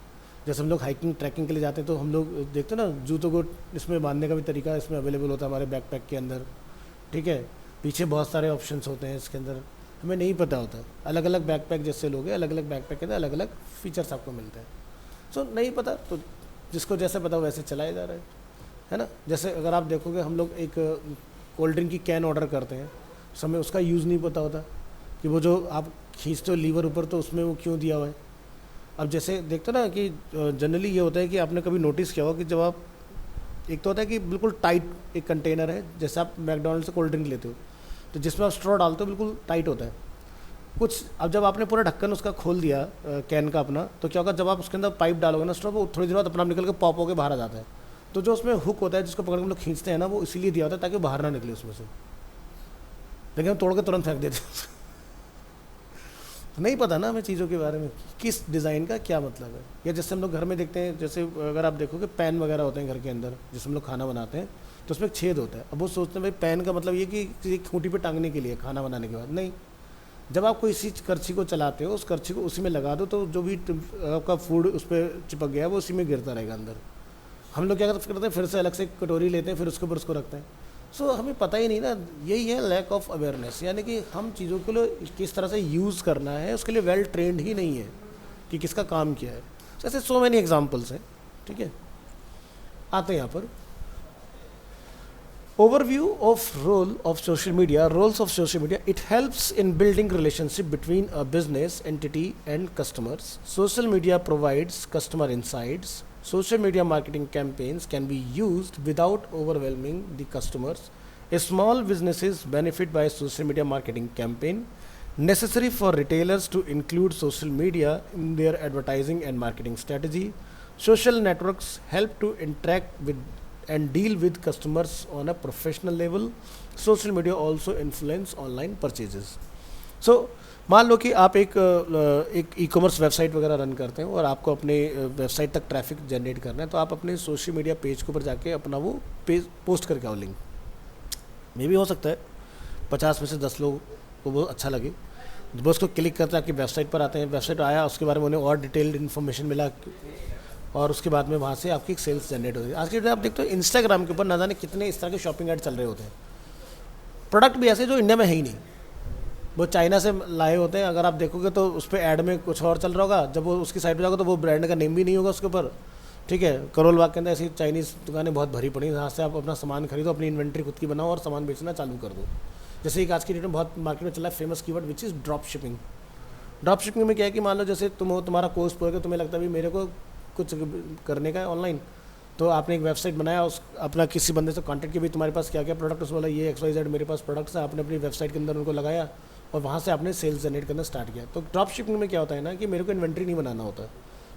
जैसे हम लोग हाइकिंग ट्रैकिंग के लिए जाते हैं तो हम लोग देखते हैं ना, जूतों को इसमें बांधने का भी तरीका इसमें अवेलेबल होता है हमारे बैकपैक के अंदर, ठीक है। पीछे बहुत सारे ऑप्शंस होते हैं इसके अंदर, हमें नहीं पता होता। अलग अलग बैकपैक जैसे लोग हैं, अलग अलग बैकपैक के अंदर अलग अलग फीचर्स आपको मिलते हैं। सो नहीं पता तो जिसको जैसे पता वैसे चलाए जा रहे हैं, है ना। जैसे अगर आप देखोगे हम लोग एक कोल्ड ड्रिंक की कैन ऑर्डर करते हैं, हमें उसका यूज़ नहीं पता होता कि वो जो आप खींचते हो लीवर ऊपर तो उसमें वो क्यों दिया हुआ है। अब जैसे देखते हो ना कि जनरली ये होता है कि आपने कभी नोटिस किया होगा कि जब आप, एक तो होता है कि बिल्कुल टाइट एक कंटेनर है, जैसे आप मैकडोनल्ड से कोल्ड ड्रिंक लेते हो तो जिसमें आप स्ट्रॉ डालते हो बिल्कुल टाइट होता है कुछ। अब जब आपने पूरा ढक्कन उसका खोल दिया कैन का अपना, तो क्या होगा, जब आप उसके अंदर पाइप डालोगे ना स्ट्रॉ, वो थोड़ी देर बाद अपना आप निकल के पॉप होकर बाहर आ जाता है। तो जो उसमें हुक होता है जिसको पकड़ के हम लोग खींचते हैं ना, वो इसीलिए दिया होता है ताकि वो बाहर ना निकले उसमें से, लेकिन हम तोड़ के तुरंत फेंक देते हैं। नहीं पता ना हमें चीज़ों के बारे में, किस डिज़ाइन का क्या मतलब है। या जैसे हम लोग घर में देखते हैं, जैसे अगर आप देखोगे पैन वगैरह होते हैं घर के अंदर जिसमें हम लोग खाना बनाते हैं, तो उसमें एक छेद होता है। अब वो सोचते हैं भाई पैन का मतलब ये कि खूंटी पे टांगने के लिए खाना बनाने के बाद, नहीं। जब आप कोई इसी करछी को चलाते हो, उस करछी को उसी में लगा दो, तो जो भी आपका फूड उस पर चिपक गया है वो उसी में गिरता रहेगा अंदर। हम लोग क्या करते हैं, फिर से अलग से कटोरी लेते हैं, फिर उसके ऊपर उसको रखते हैं। सो हमें पता ही नहीं ना, यही है लैक ऑफ अवेयरनेस, यानी कि हम चीज़ों के लिए किस तरह से यूज़ करना है उसके लिए वेल ट्रेंड ही नहीं है कि किसका काम क्या है। ऐसे सो मैनी एग्जाम्पल्स हैं, ठीक है। आते हैं यहाँ पर overview of role of social media, roles of social media. It helps in building relationship between a business entity and customers. Social media provides customer insights. Social media marketing campaigns can be used without overwhelming the customers. A small businesses benefit by social media marketing campaign. Necessary for retailers to include social media in their advertising and marketing strategy. Social networks help to interact with and deal with customers on a professional level. Social media also influence online purchases. So मान लो कि आप एक e commerce website वगैरह run करते हैं और आपको अपने वेबसाइट तक ट्रैफिक जनरेट करना है, तो आप अपने सोशल मीडिया पेज के ऊपर जाके अपना वो पेज पोस्ट करके आओ लिंक। मे भी हो सकता है 50 में से 10 लोग को वो अच्छा लगे, वो उसको क्लिक करते हैं, आपकी वेबसाइट पर आते हैं, वेबसाइट आया, उसके बारे में उन्हें और डिटेल्ड इन्फॉर्मेशन मिला, और उसके बाद में वहाँ से आपकी एक सेल्स जनरेट होती है। आज के डेट आप देखते हो इंस्टाग्राम के ऊपर ना जाने कितने इस तरह के शॉपिंग ऐड चल रहे होते हैं। प्रोडक्ट भी ऐसे जो इंडिया में है ही नहीं, वो चाइना से लाए होते हैं। अगर आप देखोगे तो उस पर ऐड में कुछ और चल रहा होगा, जब वो उसकी साइट पर जाओगे तो वो ब्रांड का नेम भी नहीं होगा उसके ऊपर, ठीक है। करोल बाग के अंदर ऐसी चाइनीज़ दुकानें बहुत भरी पड़ी, जहाँ से आप अपना सामान खरीदो, अपनी इन्वेंट्री खुद की बनाओ और सामान बेचना चालू कर दो। जैसे एक आज की डेट में बहुत मार्केट में चला है famous keyword which is drop shipping. Drop shipping में क्या है कि मान लो जैसे तुम्हारा कोर्स पढ़ के तुम्हें लगता है भी मेरे को कुछ करने का है ऑनलाइन, तो आपने एक वेबसाइट बनाया, उस अपना किसी बंदे से कांटेक्ट किया भी तुम्हारे पास क्या क्या प्रोडक्ट, उसने बोला ये XYZ मेरे पास प्रोडक्ट्स है, आपने अपनी वेबसाइट के अंदर उनको लगाया और वहाँ से आपने सेल्स जनरेट करना स्टार्ट किया। तो ड्रॉप शिपिंग में क्या होता है ना कि मेरे को इन्वेंट्री नहीं बनाना होता,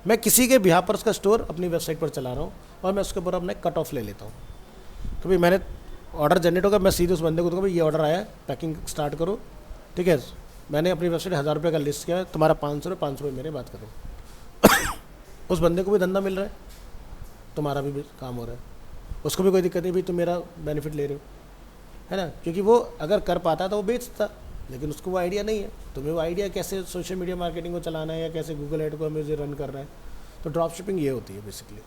मैं किसी के बिहाफ पर उसका स्टोर अपनी वेबसाइट पर चला रहा हूँ और मैं उसके ऊपर अपना कट ऑफ ले लेता हूँ। तो भाई मैंने ऑर्डर जनरेट होगा, मैं सीधे उस बंदे को दूँगा भाई ये ऑर्डर आया है, पैकिंग स्टार्ट करो, ठीक है। मैंने अपनी वेबसाइट 1000 रुपये का लिस्ट किया है, तुम्हारा 500 रुपये मेरे बात करो। उस बंदे को भी धंधा मिल रहा है, तुम्हारा भी काम हो रहा है, उसको भी कोई दिक्कत नहीं, भाई तुम मेरा बेनिफिट ले रहे हो, है ना। क्योंकि वो अगर कर पाता तो वो बेचता, लेकिन उसको वो आइडिया नहीं है। तुम्हें वो आइडिया कैसे सोशल मीडिया मार्केटिंग को चलाना है या कैसे गूगल एड को हमें रन करना है। तो ड्रॉप शिपिंग ये होती है बेसिकली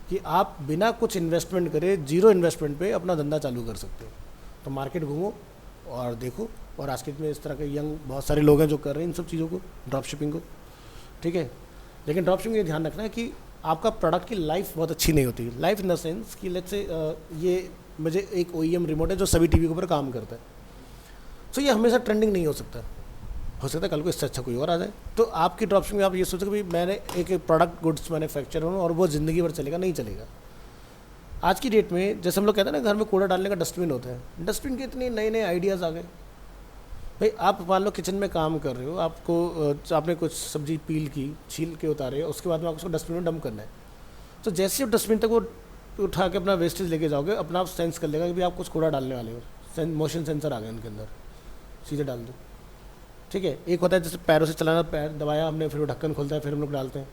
कि आप बिना कुछ इन्वेस्टमेंट करे, जीरो इन्वेस्टमेंट पे अपना धंधा चालू कर सकते हो। तो मार्केट घूमो और देखो, और आज के में इस तरह के यंग बहुत सारे लोग हैं जो कर रहे हैं इन सब चीज़ों को, ड्रॉप शिपिंग को, ठीक है। लेकिन ड्रॉप शिपिंग ये ध्यान रखना है कि आपका प्रोडक्ट की लाइफ बहुत अच्छी नहीं होती। लाइफ इन द सेंस कि लेट्स से ये मुझे एक OEM रिमोट है जो सभी टीवी के ऊपर काम करता है, तो ये हमेशा ट्रेंडिंग नहीं हो सकता है कल को इससे अच्छा कोई और आ जाए। तो आपकी ड्रॉप शिपिंग में आप ये सोचो कि भाई मैंने एक प्रोडक्ट गुड्स मैन्युफैक्चर हूँ और वो ज़िंदगी भर चलेगा, नहीं चलेगा। आज की डेट में जैसे हम लोग कहते हैं ना घर में कूड़ा डालने का डस्टबिन होता है, डस्टबिन के इतने नए नए आइडियाज़ आ गए। भाई आप मान लो किचन में काम कर रहे हो, आपने कुछ सब्जी पील की, छील के उतारे, उसके बाद में आपको उसको डस्टबिन में डंप करना है। तो जैसे ही डस्टबिन तक वो उठा के अपना वेस्टेज लेके जाओगे, अपना आप सेंस कर लेगा कि भाई आप कुछ कूड़ा डालने वाले हो, मोशन सेंसर आ गए उनके अंदर, सीधे डाल दो, ठीक है। एक होता है जैसे पैरों से चलाना, पैर दबाया हमने, फिर वो ढक्कन खोलता है, फिर हम लोग डालते हैं।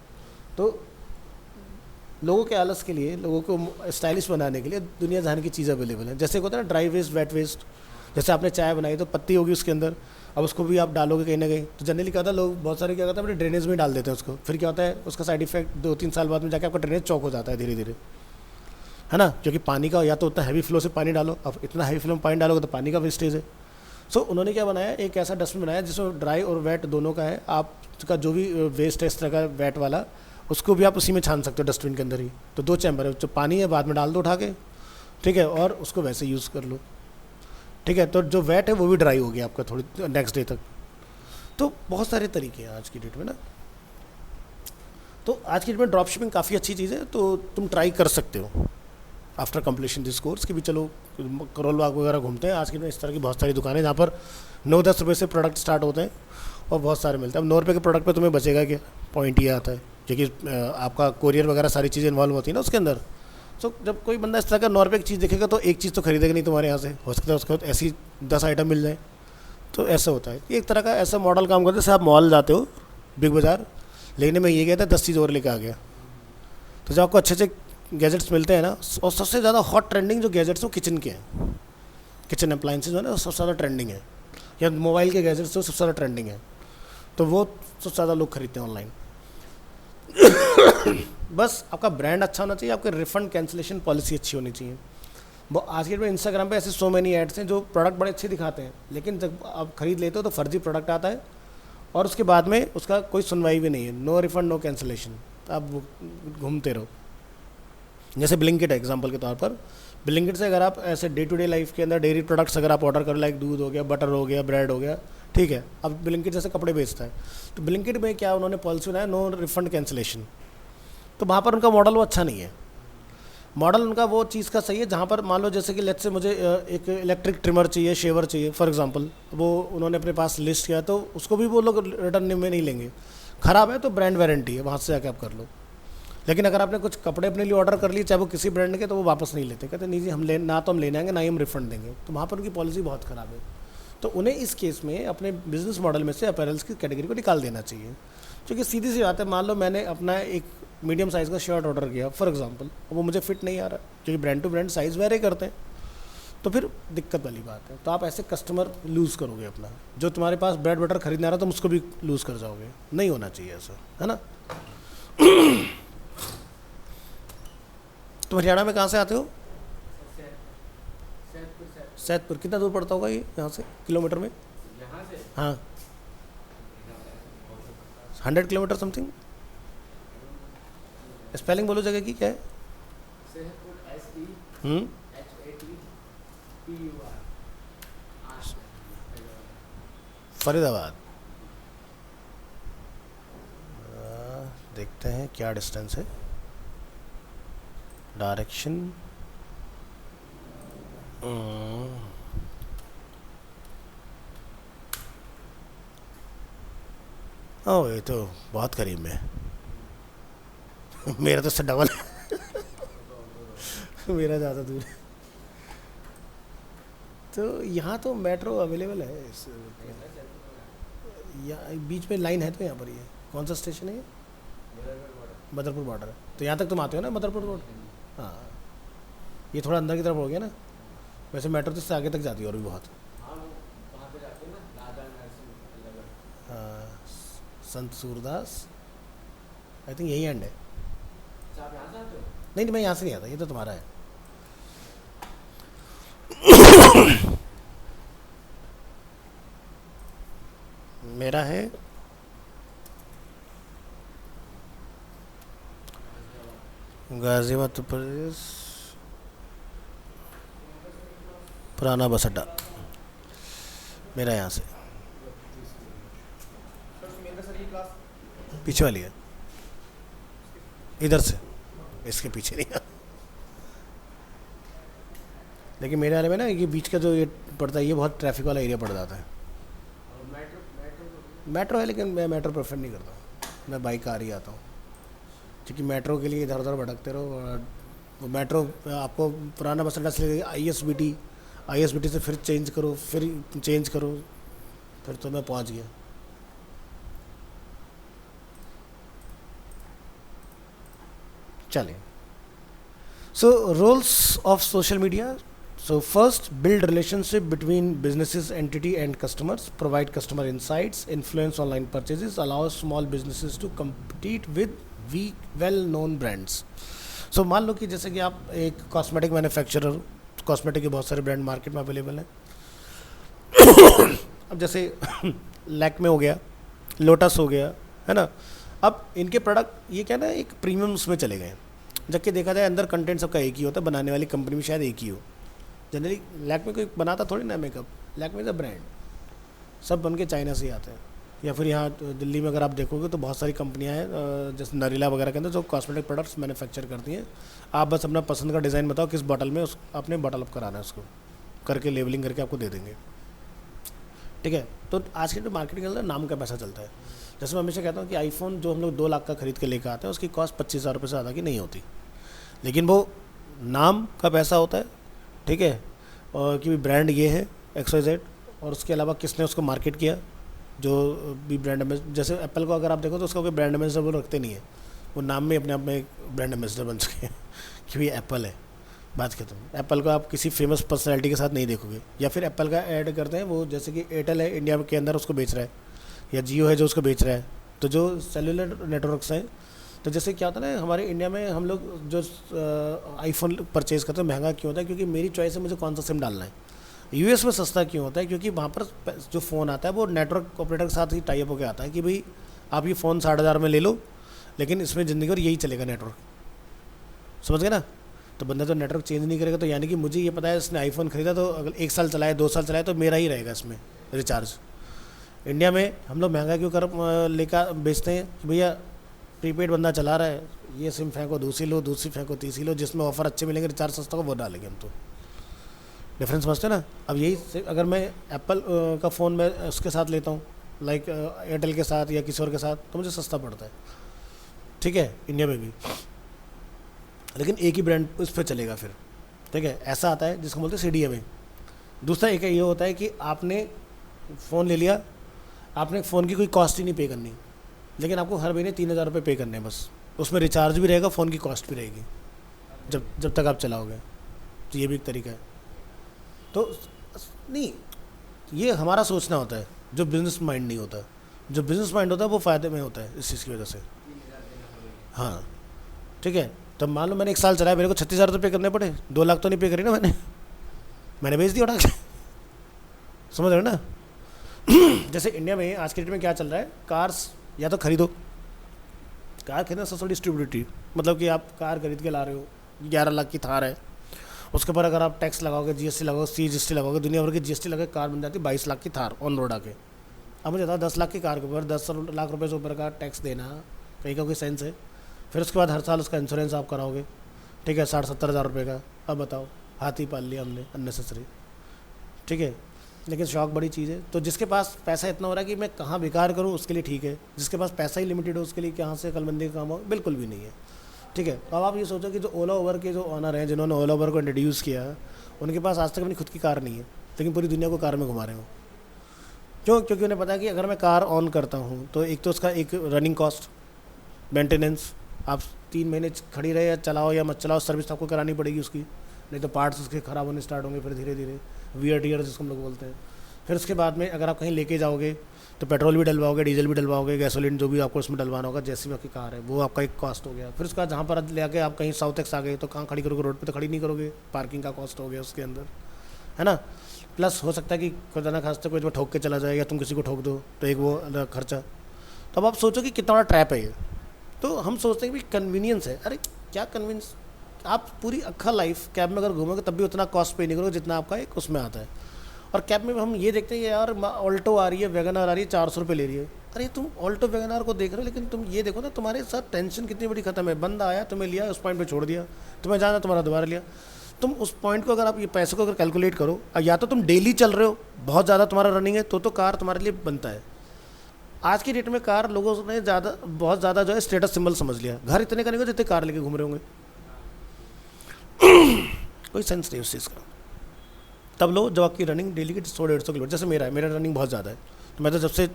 तो लोगों के आलस के लिए, लोगों को स्टाइलिश बनाने के लिए दुनिया जहान की चीज़ अवेलेबल है। जैसे होता है ना ड्राई वेस्ट, वेट वेस्ट, जैसे आपने चाय बनाई तो पत्ती होगी उसके अंदर, अब उसको भी आप डालोगे कहीं ना कहीं, तो जनरली क्या होता है लोग बहुत सारे क्या करते हैं अपने ड्रेनेज में डाल देते हैं उसको। फिर क्या होता है उसका साइड इफेक्ट 2-3 साल बाद में जाके आपका ड्रेनेज चौक हो जाता है धीरे धीरे, है ना। क्योंकि पानी का या तो उतना हैवी फ्लो से पानी डालो, अब इतना हैवी फ्लो में पानी डालोगे तो पानी का वेस्टेज सो उन्होंने क्या बनाया, एक ऐसा डस्टबिन बनाया जिसमें ड्राई और वेट दोनों का है। आपका जो भी वेस्ट है इस तरह का वेट वाला, उसको भी आप उसी में छान सकते हो डस्टबिन के अंदर ही। तो 2 चैम्बर है, जो पानी है बाद में डाल दो उठा के, ठीक है, और उसको वैसे यूज़ कर लो, ठीक है। तो जो वेट है वो भी ड्राई हो गया आपका थोड़ी नेक्स्ट डे तक। तो बहुत सारे तरीके हैं आज की डेट में ना। तो आज की डेट में ड्रॉप शिपिंग काफ़ी अच्छी चीज़ है, तो तुम ट्राई कर सकते हो आफ्टर कंप्लीशन दिस कोर्स कि भी चलो करोल बाग वगैरह घूमते हैं। आज की डेट में इस तरह की बहुत सारी दुकानें जहाँ पर 9-10 रुपये से प्रोडक्ट स्टार्ट होते हैं और बहुत सारे मिलते हैं। अब 9 रुपये के प्रोडक्ट पे तुम्हें बचेगा क्या, पॉइंट ये आता है, क्योंकि आपका कोरियर वगैरह सारी चीज़ें इन्वॉल्व होती है ना उसके अंदर। सो जब कोई बंदा इस तरह का 9 रुपये की चीज़ देखेगा तो एक चीज़ तो खरीदेगा नहीं तुम्हारे यहाँ से, हो सकता है उसके बाद ऐसी 10 आइटम मिल जाए। तो ऐसा होता है, ये एक तरह का ऐसा मॉडल काम करते हैं। जैसे आप मॉल जाते हो, बिग बाज़ार, लेने में ये गया था 10 चीज़ और लेके आ गया। तो जब आपको अच्छे अच्छे गैजेट्स मिलते हैं ना, और सबसे ज़्यादा हॉट ट्रेंडिंग जो गैजेट्स वो किचन के हैं, किचन अप्लाइंसेज है ना, सबसे ज़्यादा ट्रेंडिंग है, या मोबाइल के गैजेट्स जो सबसे ज़्यादा ट्रेंडिंग है, तो वो सबसे ज़्यादा लोग खरीदते हैं ऑनलाइन। बस आपका ब्रांड अच्छा होना चाहिए, आपके रिफंड कैंसिलेशन पॉलिसी अच्छी होनी चाहिए। वो आज के डेट में इंस्टाग्राम पे ऐसे सो मैनी एड्स हैं जो प्रोडक्ट बड़े अच्छे दिखाते हैं, लेकिन जब आप खरीद लेते हो तो फर्जी प्रोडक्ट आता है और उसके बाद में उसका कोई सुनवाई भी नहीं है, नो रिफंड नो कैंसिलेशन, तो आप घूमते रहो। जैसे ब्लिंकिट है एग्जांपल के तौर पर, ब्लिंकिट से अगर आप ऐसे डे टू डे लाइफ के अंदर डेयरी प्रोडक्ट्स अगर आप ऑर्डर करो, लाइक दूध हो गया, बटर हो गया, ब्रेड हो गया, ठीक है, अब ब्लिंकिट जैसे कपड़े बेचता है, तो ब्लिंकिट में क्या उन्होंने पॉलिसी बनाया, नो रिफंड कैंसिलेशन। तो वहाँ पर उनका मॉडल वो अच्छा नहीं है। मॉडल उनका वो चीज़ का सही है जहाँ पर मान लो जैसे कि लेट्स से मुझे एक इलेक्ट्रिक ट्रिमर चाहिए, शेवर चाहिए फॉर एग्जांपल, वो उन्होंने अपने पास लिस्ट किया, तो उसको भी वो लोग रिटर्न में नहीं लेंगे। ख़राब है तो ब्रांड वारंटी है, वहाँ से जाके आप कर लो। लेकिन अगर आपने कुछ कपड़े अपने लिए ऑर्डर कर लिए, चाहे वो किसी ब्रांड के, तो वो वापस नहीं लेते, कहते नहीं जी हम ना तो हम लेने आएंगे ना ही हम रिफंड देंगे। तो वहाँ पर उनकी पॉलिसी बहुत ख़राब है। तो उन्हें इस केस में अपने बिजनेस मॉडल में से अपैरल्स की कैटेगरी को निकाल देना चाहिए। क्योंकि सीधी सी बात है, मान लो मैंने अपना एक मीडियम साइज़ का शर्ट ऑर्डर किया फॉर एग्जांपल, वो मुझे फिट नहीं आ रहा, क्योंकि brand to brand size vary करते हैं, तो फिर दिक्कत वाली बात है। तो आप ऐसे कस्टमर लूज़ करोगे अपना, जो तुम्हारे पास ब्रेड बटर खरीदने आ रहा तुम उसको भी लूज़ कर जाओगे, नहीं होना चाहिए ऐसा, है ना। तुम हरियाणा में कहाँ से आते हो? सैदपुर। कितना दूर पड़ता होगा ये यहाँ से किलोमीटर में? हाँ 100 किलोमीटर समथिंग। स्पेलिंग बोलो जगह की क्या है? फरीदाबाद। देखते हैं क्या डिस्टेंस है, डायरेक्शन। ओह ये तो बहुत करीब में है। मेरा तो इससे डबल है। मेरा ज़्यादा दूर है। तो यहाँ तो मेट्रो अवेलेबल है या बीच में लाइन है, तो यहाँ पर ये कौन सा स्टेशन है ये? मदरपुर बॉर्डर। तो यहाँ तक तुम आते हो ना मदरपुर रोड? हाँ ये थोड़ा अंदर की तरफ हो गया ना, वैसे मेट्रो तो इससे आगे तक जाती है और भी बहुत। हाँ संत सूरदास आई थिंक यही एंड है। नहीं मैं यहाँ से नहीं आता, ये तो तुम्हारा है। मेरा है गाजियाबाद उत्तर प्रदेश, पुराना बस अड्डा मेरा यहाँ से। पीछे वाली है, इधर से, इसके पीछे नहीं है। लेकिन मेरे वाले में ना ये बीच का जो ये पड़ता है, ये बहुत ट्रैफिक वाला एरिया पड़ जाता है। मेट्रो है लेकिन मैं मेट्रो प्रेफर नहीं करता, मैं बाइक कार ही आता हूँ, क्योंकि मेट्रो के लिए इधर उधर भटकते रहो। और मेट्रो आपको पुराना बस अड्डा से ISBT से फिर चेंज करो, फिर तो मैं पहुँच गया। चलें। So roles of social media. So first, build relationship between businesses, entity and customers, provide customer insights, influence online purchases, allow small businesses to compete with well-known brands. So मान लो कि जैसे कि आप एक कॉस्मेटिक मैन्युफैक्चरर, कॉस्मेटिक के बहुत सारे brand market में अवेलेबल हैं। अब जैसे लैक्मे हो गया, लोटस हो गया, है ना, अब इनके प्रोडक्ट ये क्या ना एक प्रीमियम उसमें चले गए, जबकि देखा जाए अंदर कंटेंट सबका एक ही होता है, बनाने वाली कंपनी भी शायद एक ही हो। जनरली लैक्मे कोई बनाता थोड़ी ना मेकअप, लैक्मे का ब्रांड सब बन के चाइना से ही आते हैं। या फिर यहाँ दिल्ली में अगर आप देखोगे तो बहुत सारी कंपनियां हैं जैसे नरीला वगैरह के अंदर जो कॉस्मेटिक प्रोडक्ट्स मैन्युफैक्चर करती हैं। आप बस अपना पसंद का डिज़ाइन बताओ किस बॉटल में, उस आपने बॉटल अप कराना है, उसको करके लेबलिंग करके आपको दे देंगे। ठीक है, तो आज की जो मार्केटिंग के अंदर नाम का पैसा चलता है। जैसे मैं हमेशा कहता हूँ कि आईफोन जो हम लोग 2 लाख का खरीद के लेकर आते हैं उसकी कॉस्ट 25,000 रुपये से ज़्यादा की नहीं होती, लेकिन वो नाम का पैसा होता है। ठीक है, और कि ब्रांड ये है XYZ, और उसके अलावा किसने उसको मार्केट किया, जो भी ब्रांड एम्बेसडर, जैसे एप्पल को अगर आप देखो तो उसका कोई ब्रांड एम्बेसडर वो रखते नहीं है, वो नाम में अपने आप में एक ब्रांड एम्बेसडर बन चुके हैं कि ये एप्पल है, बात खत्म। एप्पल को आप किसी फेमस पर्सनैलिटी के साथ नहीं देखोगे। या फिर एप्पल का ऐड करते हैं वो, जैसे कि एयरटेल है इंडिया के अंदर उसको बेच रहा है, या जियो है जो उसको बेच रहा है, तो जो सेलुलर नेटवर्क्स हैं, तो जैसे क्या होता है ना हमारे इंडिया में हम लोग जो आईफोन परचेज़ करते हैं महंगा क्यों होता है, क्योंकि मेरी चॉइस है मुझे कौन सा सिम डालना है। यूएस में सस्ता क्यों होता है, क्योंकि वहाँ पर जो फ़ोन आता है वो नेटवर्क ऑपरेटर के साथ ही टाई अप होकर आता है कि भाई आप ये फ़ोन 60,000 में ले लो, लेकिन इसमें ज़िंदगी और यही चलेगा नेटवर्क, समझ गए ना। तो बंदा तो नेटवर्क चेंज नहीं करेगा, तो यानी कि मुझे ये पता है इसने आईफोन खरीदा तो अगर 1 साल चलाए 2 साल चलाए तो मेरा ही रहेगा इसमें रिचार्ज। इंडिया में हम लोग महंगा क्यों कर लेकर बेचते हैं कि भैया प्रीपेड बंदा चला रहा है, ये सिम फेंको दूसरी लो, दूसरी फेंको तीसरी लो, जिसमें ऑफर अच्छे मिलेंगे रिचार्ज सस्ता को वो डालेंगे हम। तो डिफरेंस समझते हैं ना। अब यही अगर मैं एप्पल का फ़ोन मैं उसके साथ लेता हूँ, लाइक एयरटेल के साथ या किसी और के साथ, तो मुझे सस्ता पड़ता है। ठीक है, इंडिया में भी, लेकिन एक ही ब्रांड उस पर चलेगा फिर। ठीक है, ऐसा आता है जिसको बोलते हैं CDMA। दूसरा एक ये होता है कि आपने फ़ोन ले लिया, आपने फ़ोन की कोई कॉस्ट ही नहीं पे करनी, लेकिन आपको हर महीने 3,000 रुपये पे करने हैं बस, उसमें रिचार्ज भी रहेगा, फ़ोन की कॉस्ट भी रहेगी जब तक आप चलाओगे। तो ये भी एक तरीका है। तो नहीं, ये हमारा सोचना होता है, जो बिज़नेस माइंड नहीं होता। जो बिज़नेस माइंड होता है वो फ़ायदे में होता है इस चीज़ की वजह से। हाँ ठीक है, तो मान लो मैंने 1 साल चलाया, मेरे को 36,000 रुपये करने पड़े, 2 लाख तो नहीं पे करी ना मैंने बेच दिया उठा के, समझ रहे हो ना। जैसे इंडिया में आज के डेट में क्या चल रहा है, कार्स या तो खरीदो, कार खरीदना सबसे बड़ी स्टूपिडिटी, मतलब कि आप कार खरीद के ला रहे हो, 11 लाख की थार है, उसके ऊपर अगर आप टैक्स लगाओगे, GST लगाओगे, CGST लगाओगे, दुनिया भर की GST लगा के कार बन जाती है 22 लाख की थार ऑन रोड आके। अब मुझे बताओ 10 लाख की कार के ऊपर 10 लाख रुपये से ऊपर का टैक्स देना कहीं का कोई सेंस है। फिर उसके बाद हर साल उसका इंश्योरेंस आप कराओगे, ठीक है, 60-70 हज़ार रुपये का। अब बताओ, हाथी पाल लिया हमने अननेसेसरी। ठीक है, लेकिन शौक बड़ी चीज़ है। तो जिसके पास पैसा इतना हो रहा है कि मैं कहाँ बेकार करूँ उसके लिए ठीक है, जिसके पास पैसा ही लिमिटेड हो उसके लिए कहाँ से कलबंदी का काम हो, बिल्कुल भी नहीं है। ठीक है, तो अब आप ये सोचो कि जो ओला उबर के जो ऑनर हैं, जिन्होंने ओला उबर को इंट्रोड्यूस किया, उनके पास आज तक अपनी खुद की कार नहीं है, लेकिन पूरी दुनिया को कार में घुमा रहे हो। क्यों? क्योंकि उन्हें पता है कि अगर मैं कार ऑन करता हूँ तो एक तो उसका एक रनिंग कॉस्ट, मेंटेनेंस, आप 3 महीने खड़ी रहे या चलाओ या मत चलाओ, सर्विस आपको करानी पड़ेगी उसकी, नहीं तो पार्ट्स उसके ख़राब होने स्टार्ट होंगे फिर धीरे धीरे, वियर टियर जिसको हम लोग बोलते हैं। फिर उसके बाद में अगर आप कहीं लेके जाओगे तो पेट्रोल भी डलवाओगे, डीजल भी डलवाओगे, गैसोलीन जो भी आपको उसमें डलवाना होगा, जैसी भी आपकी कार है वो आपका एक कॉस्ट हो गया। फिर उसका जहाँ पर ले आके आप कहीं साउथ एक्स आ गए तो कहाँ खड़ी करोगे, रोड पे तो खड़ी नहीं करोगे, पार्किंग का कॉस्ट हो गया उसके अंदर, है ना। प्लस हो सकता है कि खुदा ना खास्ते कोई ठोक के चला जाए या तुम किसी को ठोक दो तो एक वो अलग खर्चा। तो अब आप सोचो कि कितना बड़ा ट्रैप है ये। तो हम सोचते हैं कि कन्वीनियंस है, अरे क्या कन्वीनियंस, आप पूरी अक्खा लाइफ कैब में अगर घूमोगे तब भी उतना कॉस्ट पे नहीं करोगे जितना आपका एक उसमें आता है। और कैब में हम ये देखते हैं यार ऑल्टो आ रही है, वैगनआर आ रही है, 400 रुपये ले रही है। अरे तुम ऑल्टो वैगनआर को देख रहे हो, लेकिन तुम ये देखो ना तुम्हारे साथ टेंशन कितनी बड़ी खत्म है। बंदा आया, तुम्हें लिया, उस पॉइंट पे छोड़ दिया, तुम्हें जाना तुम्हारा दोबारा लिया। तुम उस पॉइंट को अगर आप ये पैसे को अगर कैलकुलेट करो, या तो तुम डेली चल रहे हो, बहुत ज़्यादा तुम्हारा रनिंग है, तो कार तुम्हारे लिए बनता है। आज की डेट में कार लोगों ने बहुत ज़्यादा जो है स्टेटस सिंबल समझ लिया। घर इतने का नहीं होगा जितने कार लेके घूम रहे होंगे। कोई सेंस नहीं उस चीज़ का। तब लो जब आपकी रनिंग डेली की 100-150 किलोमीटर, जैसे मेरा रनिंग बहुत ज़्यादा है, तो मैं तो जब से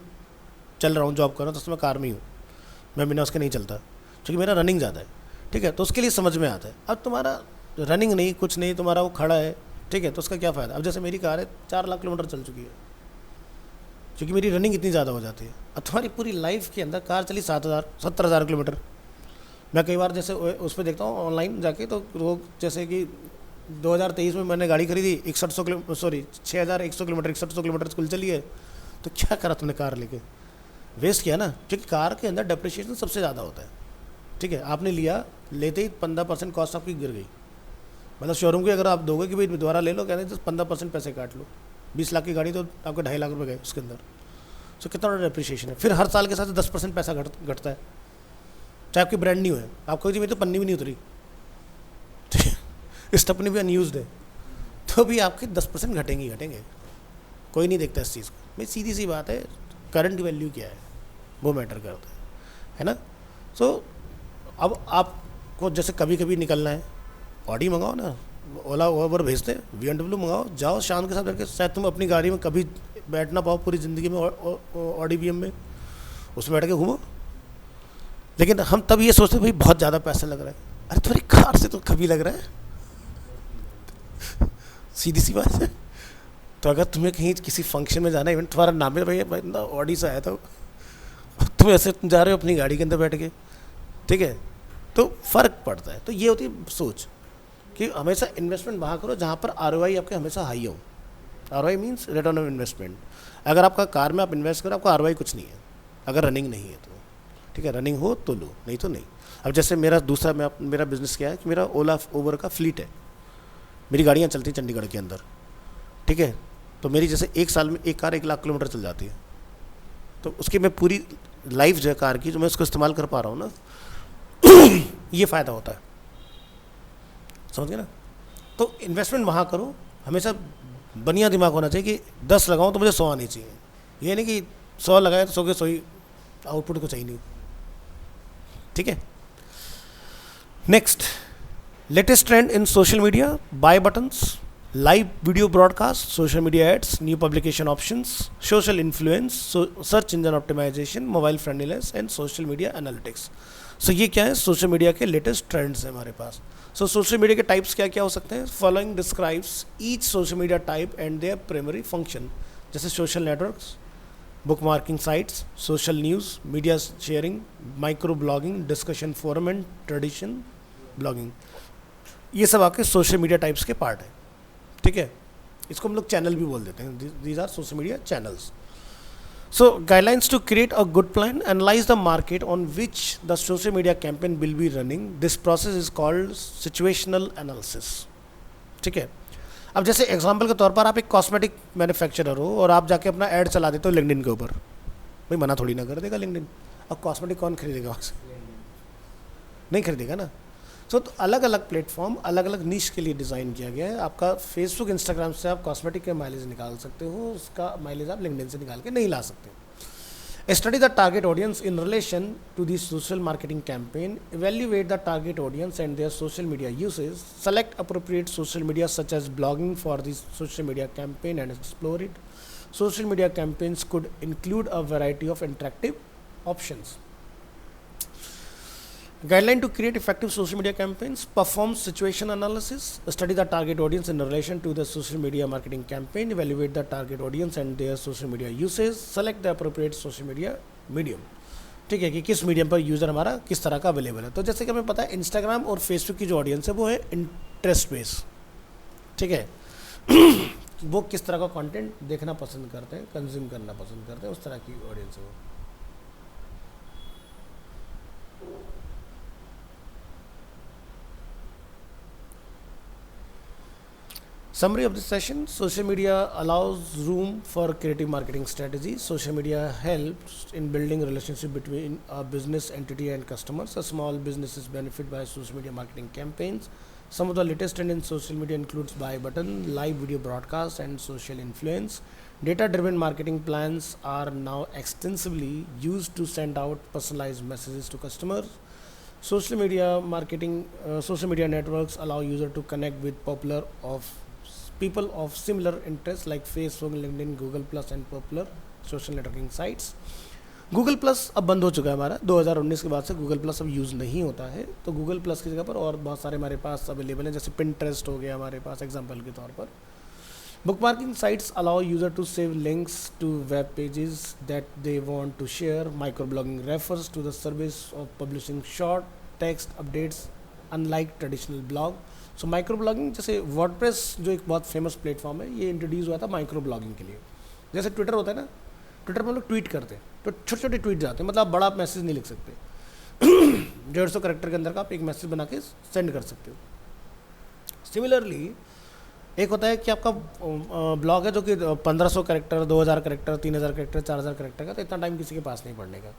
चल रहा हूँ, जॉब कर रहा हूँ, तब से मैं कार में ही हूँ, मैं बिना उसके नहीं चलता, क्योंकि मेरा रनिंग ज़्यादा है। ठीक है, तो उसके लिए समझ में आता है। अब तुम्हारा रनिंग नहीं, कुछ नहीं, तुम्हारा वो खड़ा है, ठीक है, तो उसका क्या फ़ायदा। अब जैसे मेरी कार है 4 लाख किलोमीटर चल चुकी है, क्योंकि मेरी रनिंग इतनी ज़्यादा हो जाती है। अब तुम्हारी पूरी लाइफ के अंदर कार चली 70,000 किलोमीटर। मैं कई बार जैसे उस पर देखता हूँ ऑनलाइन जाके, तो लोग जैसे कि 2023 में मैंने गाड़ी खरीदी 6100 kilo sorry 6100 kilometre 6100 kilometre school चली है, तो क्या करा तुमने कार लेके? वेस्ट किया ना, क्योंकि कार के अंदर डेप्रिसिएशन सबसे ज़्यादा होता है। ठीक है, आपने लिया, लेते ही 15% कॉस्ट आपकी गिर गई। मतलब शोरूम की अगर आप दोगे कि भाई दोबारा ले लो, कहते हैं 15% पैसे काट लो, 20 लाख की गाड़ी तो आपके 2.5 लाख रुपये गए उसके अंदर। सो कितना बड़ा डेप्रिसिएशन है। फिर हर साल के साथ 10% पैसा घटता है, चाहे आपकी ब्रांड न्यू है। आपको जी मेरी तो पन्नी भी नहीं उतरी, स्टपनी भी अनयूज्ड है, तो भी आपके 10% घटेंगे। कोई नहीं देखता इस चीज़ को। भाई सीधी सी बात है, करंट वैल्यू क्या है वो मैटर करता है ना। सो अब आपको जैसे कभी कभी निकलना है, ऑडी मंगाओ ना, ओला ओवर भेजते हैं, BMW मंगाओ, जाओ शाम के साथ बैठ के। शायद तुम अपनी गाड़ी में कभी बैठ ना पाओ पूरी ज़िंदगी में ऑडी BM में, उसमें बैठ के घूमो। लेकिन हम तब ये सोचते भाई बहुत ज़्यादा पैसा लग रहा है। अरे तुम्हारी कार से तो कभी लग रहा है, सीधी सी बात है। तो अगर तुम्हें कहीं किसी फंक्शन में जाना है, इवेंट तुम्हारा नाम है भाई ना ऑडी से आया था, तुम ऐसे जा रहे हो अपनी गाड़ी के अंदर बैठ के, ठीक है, तो फ़र्क पड़ता है। तो ये होती है सोच कि हमेशा इन्वेस्टमेंट वहाँ करो जहाँ पर ROI आपके हमेशा हाई हो। ROI means return on investment. अगर आपका कार में आप इन्वेस्ट करो, आपका ROI कुछ नहीं है अगर रनिंग नहीं है तो। ठीक है, रनिंग हो तो लो, नहीं तो नहीं। अब जैसे मेरा मेरा बिजनेस क्या है कि मेरा ओला ओबर का फ्लीट है, मेरी गाड़ियाँ चलती हैं चंडीगढ़ के अंदर। ठीक है, तो मेरी जैसे एक साल में एक कार 1 लाख किलोमीटर चल जाती है, तो उसकी मैं पूरी लाइफ जो है कार की, जो मैं उसको इस्तेमाल कर पा रहा हूँ ना, ये फ़ायदा होता है, समझ गए ना। तो इन्वेस्टमेंट वहाँ करो, हमेशा बढ़िया दिमाग होना चाहिए कि 10 लगाऊँ तो मुझे 100 आनी चाहिए। ये नहीं कि 100 लगाए तो 100 के 100 ही आउटपुट को चाहिए नहीं। ठीक है, next, latest trend in social media, buy buttons, live video broadcast, social media ads, new publication options, social influence, search engine optimisation, mobile friendliness and social media analytics. So ये क्या है, सोशल मीडिया के latest trends हैं हमारे पास। So social media के types क्या क्या हो सकते हैं? Following describes each social media type and their primary function. जैसे social networks, bookmarking sites, social news, media sharing, micro blogging, discussion forum and tradition blogging. ये सब आपके सोशल मीडिया टाइप्स के पार्ट है। ठीक है, इसको हम लोग चैनल भी बोल देते हैं, these are social media channels. So guidelines to create a good plan, analyze the market on which the social media campaign will be running. This process is called situational analysis. ठीक है, अब जैसे example के तौर पर आप एक cosmetic manufacturer हो और आप जाके अपना ऐड चला देते हो लिंक्डइन के ऊपर, भाई मना थोड़ी ना कर देगा लिंक्डइन। अब कॉस्मेटिक कौन खरीदेगा वहाँ से? नहीं खरीदेगा ना। सो तो अलग अलग प्लेटफॉर्म अलग अलग नीश के लिए डिज़ाइन किया गया है। आपका फेसबुक इंस्टाग्राम से आप कॉस्मेटिक के माइलेज निकाल सकते हो, उसका माइलेज आप लिंक्डइन से निकाल के नहीं ला सकते। Study the target audience in relation to the social marketing campaign, evaluate the target audience and their social media usage, select appropriate social media such as blogging for this social media campaign and explore it. Social media campaigns could include a variety of interactive options. Guideline to create effective social media campaigns, perform situation analysis, study the target audience in relation to the social media marketing campaign, evaluate the target audience and their social media usage, select the appropriate social media medium। ठीक है, कि किस medium पर user हमारा किस तरह का available है। तो जैसे कि हमें पता है इंस्टाग्राम और फेसबुक की जो ऑडियंस है वो है इंटरेस्ट बेस। ठीक है, वो किस तरह का कंटेंट देखना पसंद करते हैं, कंज्यूम करना पसंद करते हैं, उस तरह की ऑडियंस है वो। Summary of this session: social media allows room for creative marketing strategies. Social media helps in building relationship between a business entity and customers. A small businesses benefit by social media marketing campaigns. Some of the latest trend in social media includes buy button, live video broadcast, and social influence. Data-driven marketing plans are now extensively used to send out personalized messages to customers. Social media marketing, social media networks allow user to connect with people of similar interests like Facebook, LinkedIn, Google Plus and popular social networking sites. Google Plus अब बंद हो चुका है हमारा, 2019 के बाद से Google Plus अब यूज़ नहीं होता है। तो Google Plus की जगह पर और बहुत सारे हमारे पास अवेलेबल हैं, जैसे Pinterest हो गया हमारे पास एग्जांपल के तौर पर। Bookmarking sites allow user to save links to web pages that they want to share. Microblogging refers to the service of publishing short text updates unlike traditional blog. So micro blogging, जैसे WordPress जो एक बहुत famous platform है, ये introduce हुआ था micro blogging के लिए। जैसे ट्विटर होता है ना, ट्विटर पर हम लोग ट्वीट करते हैं तो छोटे छोटे ट्वीट जाते हैं, मतलब आप बड़ा मैसेज नहीं लिख सकते। 150 कैरेक्टर के अंदर का आप एक मैसेज बना के सेंड कर सकते हो। सिमिलरली एक होता है कि आपका ब्लॉग है जो कि 1500 कैरेक्टर, 2000 कैरेक्टर, 3000 कैरेक्टर, 4000 कैरेक्टर का, तो इतना टाइम किसी के पास नहीं पढ़ने का।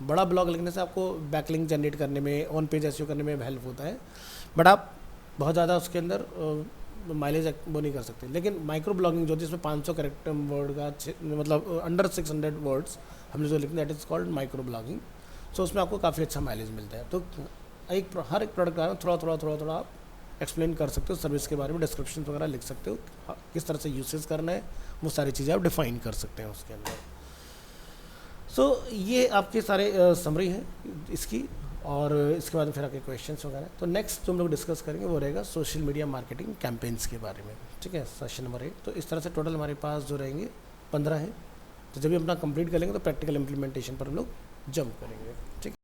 बड़ा ब्लॉग लिखने से आपको बैकलिंक जनरेट करने में, ऑन पेज एसईओ करने में हेल्प होता है, बट आप बहुत ज़्यादा उसके अंदर माइलेज वो नहीं कर सकते। लेकिन माइक्रो ब्लॉगिंग जो जिसमें 500 कैरेक्टर वर्ड का, मतलब अंडर 600 वर्ड्स हमने जो लिखना, that is called microblogging. So उसमें आपको काफ़ी अच्छा माइलेज मिलता है। तो हर एक प्रोडक्ट का थोड़ा आप एक्सप्लेन कर सकते हो, सर्विस के बारे में डिस्क्रिप्शन वगैरह लिख सकते हो, किस तरह से यूसेज करना है, वो सारी चीज़ें आप डिफाइन कर सकते हैं उसके अंदर। सो ये आपके सारे समरी हैं इसकी, और इसके बाद फिर आपके क्वेश्चंस वगैरह। तो नेक्स्ट जो हम लोग डिस्कस करेंगे वो रहेगा सोशल मीडिया मार्केटिंग कैंपेन्स के बारे में, ठीक है, सेशन नंबर 8। तो इस तरह से टोटल हमारे पास जो रहेंगे 15 है। तो जब भी अपना कंप्लीट करेंगे तो प्रैक्टिकल इम्प्लीमेंटेशन पर हम लोग जंप करेंगे, ठीक है।